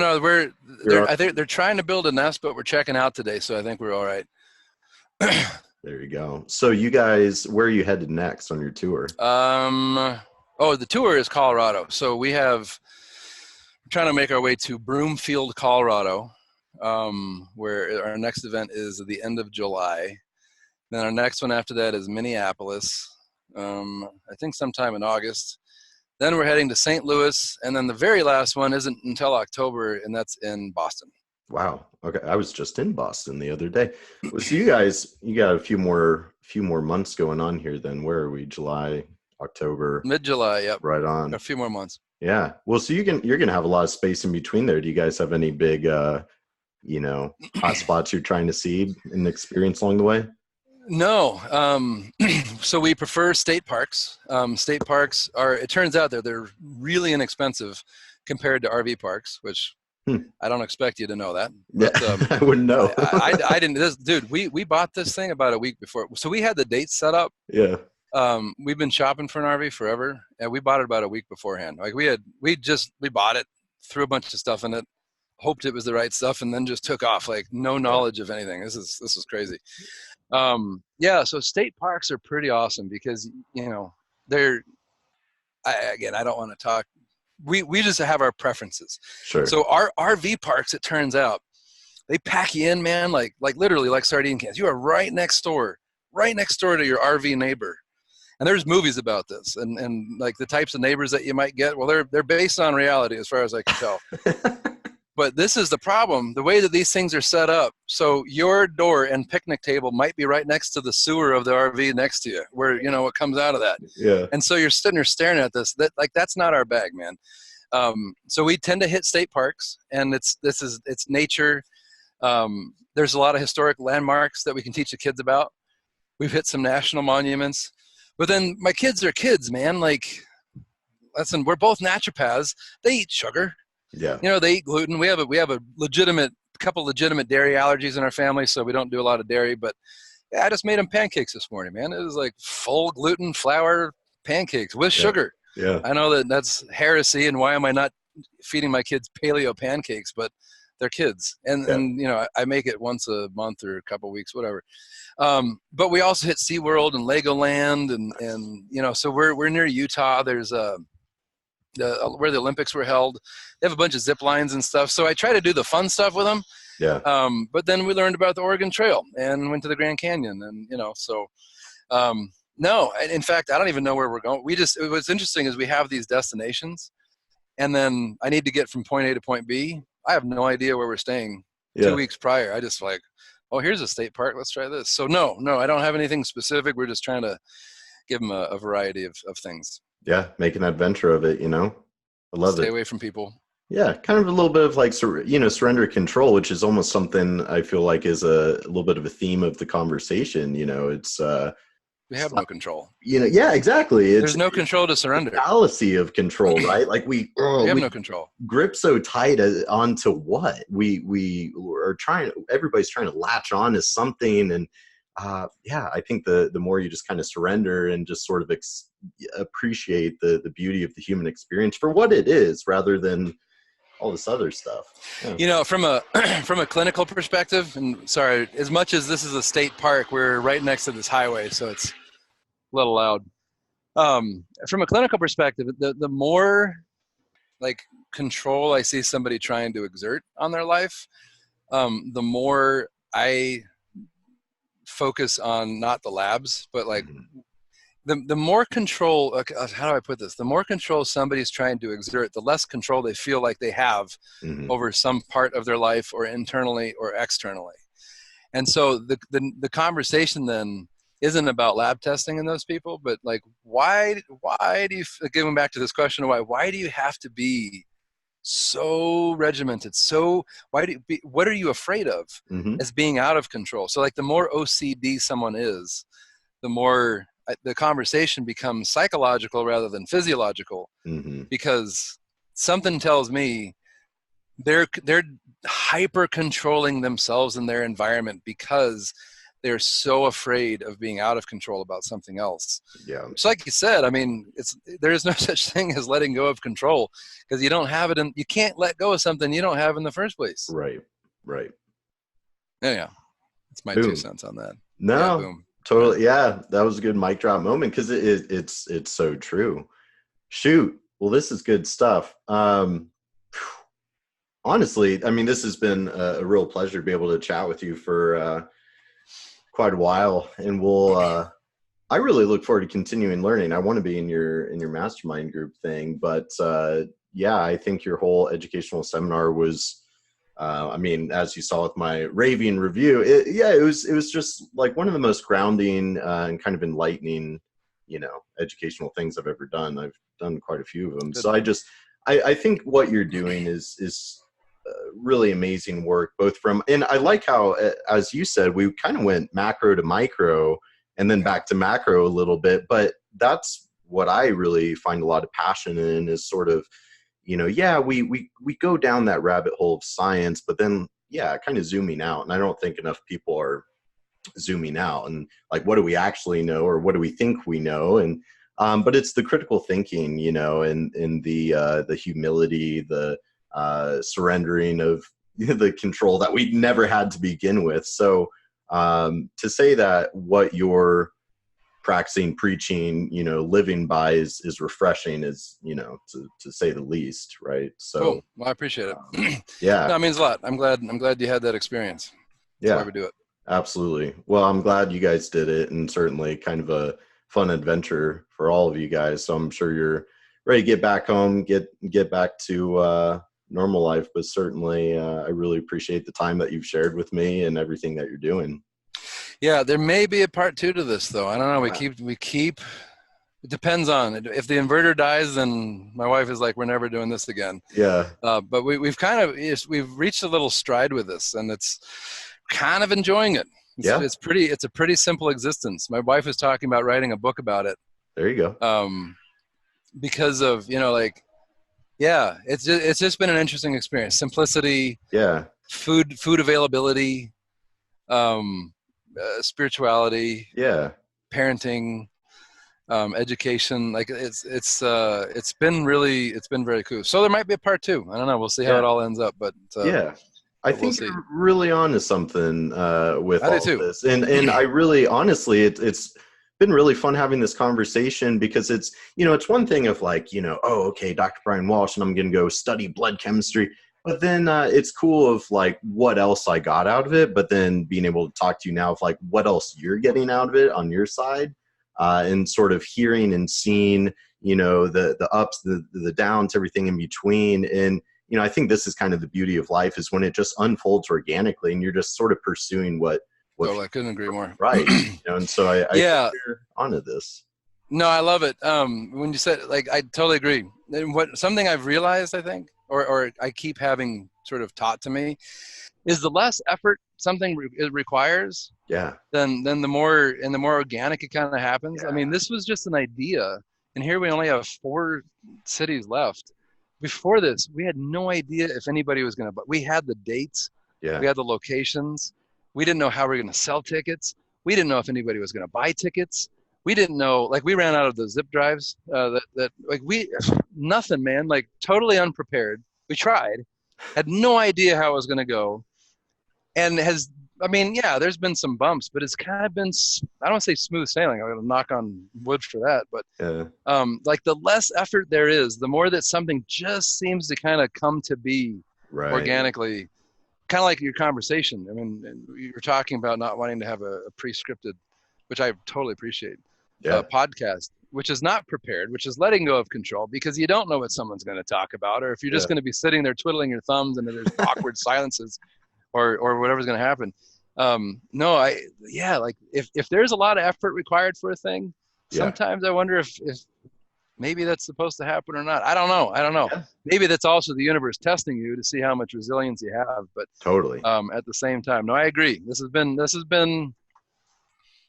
I think they're trying to build a nest, but we're checking out today, so I think we're all right. There you go. So you guys, where are you headed next on your tour? The tour is Colorado. So we're trying to make our way to Broomfield, Colorado, where our next event is at the end of July. Then our next one after that is Minneapolis, I think sometime in August. Then we're heading to St. Louis, and then the very last one isn't until October, and that's in Boston. Wow. Okay, I was just in Boston the other day. So you guys, you got a few more months going on here. Then where are we? June, October, mid-July. Yep. Right on. A few more months. Yeah. Well, so you're gonna have a lot of space in between there. Do you guys have any big, hot spots you're trying to see and experience along the way? No. So we prefer state parks. State parks it turns out that they're really inexpensive compared to RV parks, which I don't expect you to know that. But, I wouldn't know. I didn't. Dude, we bought this thing about a week before. So we had the dates set up. Yeah. We've been shopping for an RV forever, and we bought it about a week beforehand. Like we bought it, threw a bunch of stuff in it, hoped it was the right stuff, and then just took off. Like no knowledge of anything. This is crazy. So state parks are pretty awesome because I don't want to talk. We just have our preferences. Sure. So our RV parks, it turns out, they pack you in, man, like literally like sardine cans. You are right next door to your RV neighbor. And there's movies about this, and like the types of neighbors that you might get. Well, they're based on reality as far as I can tell. But this is the problem, the way that these things are set up. So your door and picnic table might be right next to the sewer of the RV next to you, where, what comes out of that. Yeah. And so you're sitting there staring at this. That's not our bag, man. So we tend to hit state parks, and it's nature. There's a lot of historic landmarks that we can teach the kids about. We've hit some national monuments. But then my kids are kids, man. Like, listen, we're both naturopaths. They eat sugar. Yeah. They eat gluten. We have a couple legitimate dairy allergies in our family, so we don't do a lot of dairy. But yeah, I just made them pancakes this morning, man. It was like full gluten flour pancakes with sugar. Yeah. I know that's heresy, and why am I not feeding my kids paleo pancakes? But they're kids, and I make it once a month or a couple of weeks, whatever. But we also hit SeaWorld and Legoland, and so we're near Utah. There's where the Olympics were held. They have a bunch of zip lines and stuff. So I try to do the fun stuff with them. Yeah. But then we learned about the Oregon Trail and went to the Grand Canyon, and no, in fact, I don't even know where we're going. What's interesting is we have these destinations, and then I need to get from point A to point B. I have no idea where we're staying 2 weeks prior. I just like, oh, here's a state park. Let's try this. So no, I don't have anything specific. We're just trying to give them a variety of things. Yeah. Make an adventure of it, I love it. Stay away from people. Yeah. Kind of a little bit of like, surrender control, which is almost something I feel like is a little bit of a theme of the conversation. It's, we have no control. Yeah, exactly. There's no control to surrender. Fallacy of control, right? Like we have no control. Grip so tight onto what we are trying. Everybody's trying to latch on to something, and I think the more you just kind of surrender and just sort of appreciate the beauty of the human experience for what it is, rather than all this other stuff. Yeah. From a clinical perspective, and sorry, as much as this is a state park, we're right next to this highway, so it's a little loud. From a clinical perspective, the more like control I see somebody trying to exert on their life, the more I focus on not the labs, but like the more control, how do I put this? The more control somebody's trying to exert, the less control they feel like they have over some part of their life, or internally or externally. And so the conversation then isn't about lab testing in those people, but like, why do you, going back to this question of why do you have to be so regimented? So what are you afraid of as being out of control? So like the more OCD someone is, the more the conversation becomes psychological rather than physiological, because something tells me they're hyper controlling themselves and their environment because they're so afraid of being out of control about something else. Yeah. So like you said, I mean, there is no such thing as letting go of control, because you don't have it, and you can't let go of something you don't have in the first place. Right. Yeah. That's my Boom. 2 cents on that. No, yeah, boom. Totally. Yeah. That was a good mic drop moment, because it's so true. Shoot. Well, this is good stuff. Honestly, I mean, this has been a real pleasure to be able to chat with you for quite a while, and I really look forward to continuing learning. I want to be in your mastermind group thing, but yeah, I think your whole educational seminar was, I mean, as you saw with my raving review, it was just like one of the most grounding and kind of enlightening, educational things I've ever done. I've done quite a few of them. Good. So I think what you're doing is really amazing work, and I like how, as you said, we kind of went macro to micro and then back to macro a little bit, but that's what I really find a lot of passion in, is sort of, we go down that rabbit hole of science, but then, kind of zooming out. And I don't think enough people are zooming out and like, what do we actually know, or what do we think we know? And, but it's the critical thinking, and the humility, the surrendering of the control that we never had to begin with. So to say that what you're practicing, preaching, living by is refreshing, is, to say the least, right? So cool. Well, I appreciate it. Yeah. No, it means a lot. I'm glad you had that experience. That's why we do it. Absolutely. Well, I'm glad you guys did it, and certainly kind of a fun adventure for all of you guys. So I'm sure you're ready to get back home, get back to normal life. But certainly, I really appreciate the time that you've shared with me and everything that you're doing. Yeah, there may be a part 2 to this, though. I don't know. We keep. It depends on it. If the inverter dies, then my wife is like, "We're never doing this again." Yeah. But we've reached a little stride with this, and it's kind of enjoying it. It's a pretty simple existence. My wife is talking about writing a book about it. There you go. Because of it's just been an interesting experience. Simplicity. Yeah. Food availability. Spirituality. Yeah. Parenting. Education. Like it's been very cool. So there might be a part 2. I don't know. We'll see how it all ends up. But I think you're really on to something with all of this. And I really, honestly, it's been really fun having this conversation, because it's, it's one thing of like, oh, okay, Dr. Bryan Waslh, and I'm going to go study blood chemistry. But then it's cool of like what else I got out of it. But then being able to talk to you now of like what else you're getting out of it on your side, and sort of hearing and seeing, the ups, the downs, everything in between. And, I think this is kind of the beauty of life, is when it just unfolds organically and you're just sort of pursuing what I couldn't agree more. Right. And so I think you're onto this. No, I love it. When you said, like, I totally agree. And something I've realized, I think, or I keep having sort of taught to me, is the less effort something requires, then the more organic it kind of happens. I mean, this was just an idea, and here we only have 4 cities left. Before this, we had no idea if anybody was going to, but we had the dates, we had the locations. We didn't know how we were going to sell tickets. We didn't know if anybody was going to buy tickets. We didn't know, like, we ran out of the zip drives nothing, man, like totally unprepared. We tried, had no idea how it was going to go. And there's been some bumps, but it's kind of been, I don't want to say smooth sailing. I'm going to knock on wood for that. But like the less effort there is, the more that something just seems to kind of come to be organically, kind of like your conversation. I mean, you're talking about not wanting to have a pre-scripted, which I totally appreciate, podcast, which is not prepared, which is letting go of control, because you don't know what someone's going to talk about, or if you're just going to be sitting there twiddling your thumbs and there's awkward silences or whatever's going to happen. No, like if there's a lot of effort required for a thing, Yeah. sometimes I wonder if maybe that's supposed to happen or not. I don't know. Yeah. Maybe that's also the universe testing you to see how much resilience you have. But Totally. at the same time, no, I agree. This has been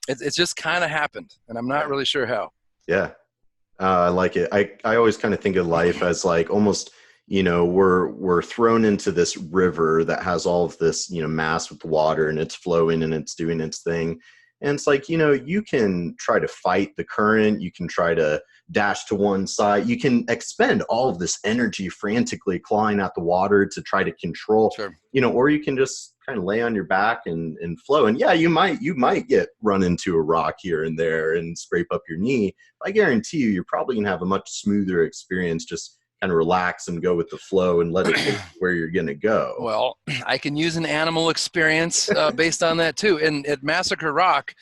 it's just kind of happened, and I'm not really sure how. Yeah. I like it. I always kind of think of life as like almost, we're thrown into this river that has all of this, mass with water, and it's flowing and it's doing its thing. And it's like, you can try to fight the current. You can try to dash to one side. You can expend all of this energy frantically clawing at the water to try to control, Sure. Or you can just kind of lay on your back and flow. And yeah, you might get run into a rock here and there and scrape up your knee. I guarantee you're probably going to have a much smoother experience. Just kind of relax and go with the flow and let it take you where you're going to go. Well, I can use an animal experience based on that too. And at Massacre Rock,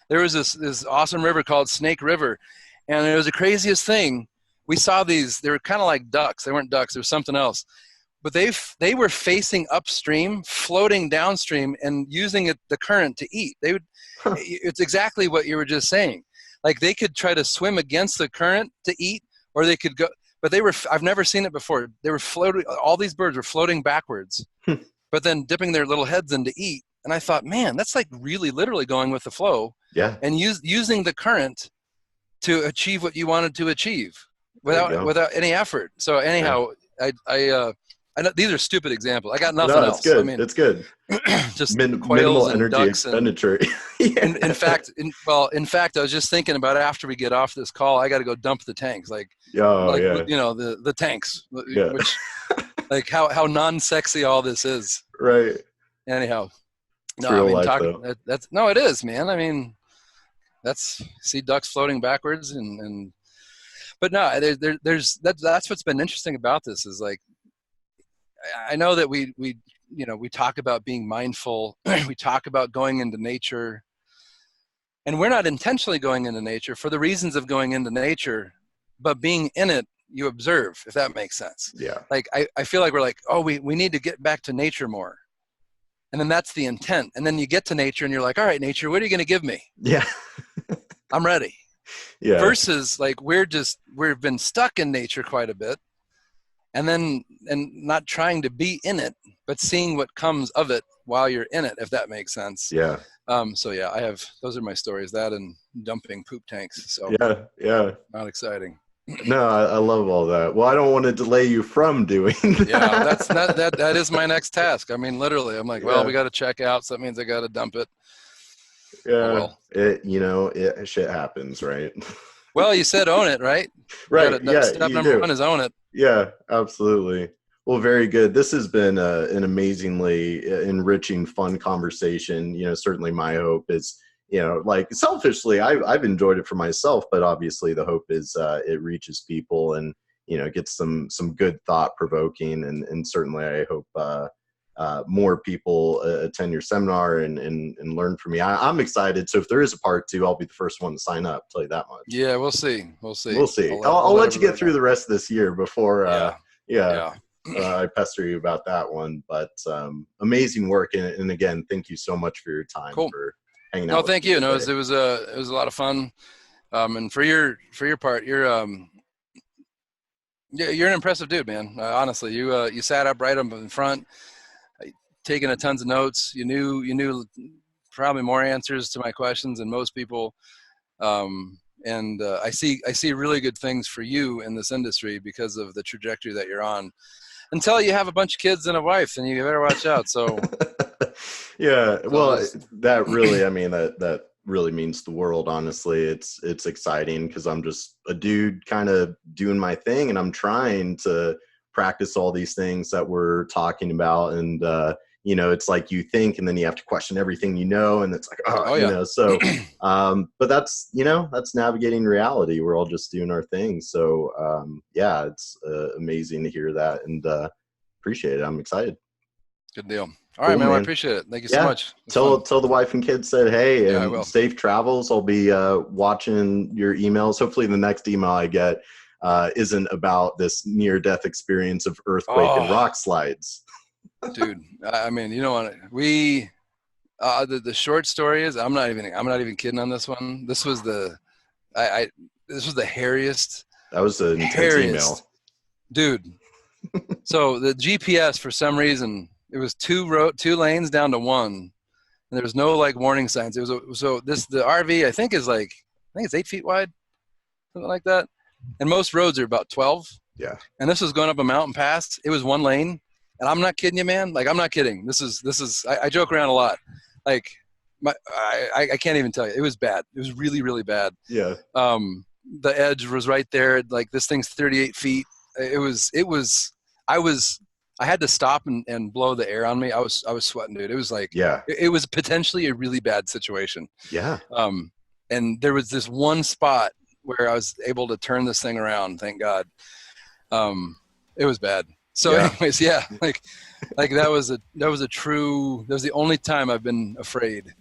there was this awesome river called Snake River. And it was the craziest thing. We saw these, they were kind of like ducks. They weren't ducks, there was something else. But they were facing upstream, floating downstream, and using the current to eat. It's exactly what you were just saying. Like they could try to swim against the current to eat, or they could go. But I've never seen it before. They were floating, all these birds were floating backwards, but then dipping their little heads in to eat. And I thought, man, that's like really literally going with the flow. Yeah. And using the current to achieve what you wanted to achieve without any effort. So anyhow, yeah. I know these are stupid examples. I got nothing else. It's good. I mean, it's good. Just minimal energy expenditure. Yeah. In fact, I was just thinking about after we get off this call, I got to go dump the tanks. The tanks, which like how non-sexy all this is. Right. Anyhow, it's real life, it is, man. I mean, see ducks floating backwards but no, that's what's been interesting about this is like, I know that we talk about being mindful. We talk about going into nature, and we're not intentionally going into nature for the reasons of going into nature, but being in it, you observe, if that makes sense. Yeah. Like I feel like we're like, oh, we need to get back to nature more. And then that's the intent. And then you get to nature and you're like, all right, nature, what are you going to give me? Yeah. I'm ready. Yeah. Versus like we've been stuck in nature quite a bit. And not trying to be in it, but seeing what comes of it while you're in it, if that makes sense. Yeah. So yeah, those are my stories, that and dumping poop tanks. So yeah. Not exciting. No, I love all that. Well, I don't want to delay you from doing that. Yeah, that is my next task. I mean, literally, I'm like, well, we got to check out. So that means I got to dump it. Yeah. Shit happens, right? Well, you said own it, right? Right. Step number one is own it. Yeah, absolutely. Well, very good. This has been an amazingly enriching, fun conversation. Certainly my hope is, like selfishly, I've enjoyed it for myself, but obviously the hope is it reaches people and, gets some good thought provoking. And certainly I hope more people attend your seminar and learn from me. I'm excited. So if there is a part 2, I'll be the first one to sign up. I'll tell you that much. Yeah, we'll see. I'll let you get through the rest of this year before. I pester you about that one, but amazing work. And again, thank you so much for your time. Cool. For hanging out. No, thank you. No, it was a lot of fun. And for your part, you're an impressive dude, man. Honestly, you sat up right up in front, taking a tons of notes. You knew probably more answers to my questions than most people. And I see really good things for you in this industry because of the trajectory that you're on. Until you have a bunch of kids and a wife, then you better watch out. So, yeah. Well, that really, I mean, that really means the world. Honestly, it's exciting because I'm just a dude kind of doing my thing, and I'm trying to practice all these things that we're talking about. And it's like you think, and then you have to question everything, and it's like, so, but that's navigating reality. We're all just doing our thing. So, it's amazing to hear that and appreciate it. I'm excited. Good deal. All right, man. I appreciate it. Thank you so much. Tell the wife and kids said, hey, and safe travels. I'll be watching your emails. Hopefully the next email I get isn't about this near-death experience of earthquake and rock slides. Dude, I mean, The short story is I'm not even kidding on this one. This was the this was the hairiest. That was an intense email, dude. So the GPS, for some reason, it was two lanes down to one, and there was no like warning signs. It was the RV I think it's 8 feet wide, something like that, and most roads are about 12. Yeah. And this was going up a mountain pass. It was one lane, and I'm not kidding you, man. Like, I'm not kidding. This is I joke around a lot. Like, I can't even tell you. It was bad. It was really, really bad. Yeah. The edge was right there. Like, this thing's 38 feet. I had to stop and blow the air on me. I was sweating, dude. It was like, it was potentially a really bad situation. Yeah. And there was this one spot where I was able to turn this thing around. Thank God. It was bad. So anyways, like that was the only time I've been afraid,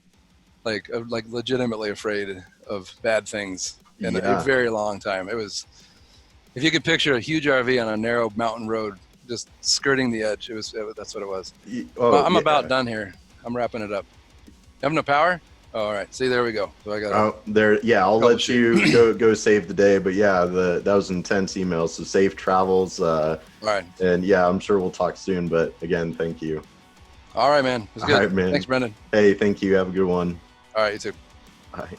like legitimately afraid of bad things in a very long time. It was, if you could picture a huge RV on a narrow mountain road, just skirting the edge. That's what it was. I'm about done here. I'm wrapping it up. Have no power? Oh, all right. See, there we go. So I got there. Yeah, I'll let you go save the day. But yeah, that was intense email. So safe travels. All right. And yeah, I'm sure we'll talk soon. But again, thank you. All right, man. It was good. All right, man. Thanks, Brendan. Hey, thank you. Have a good one. All right, you too. Bye.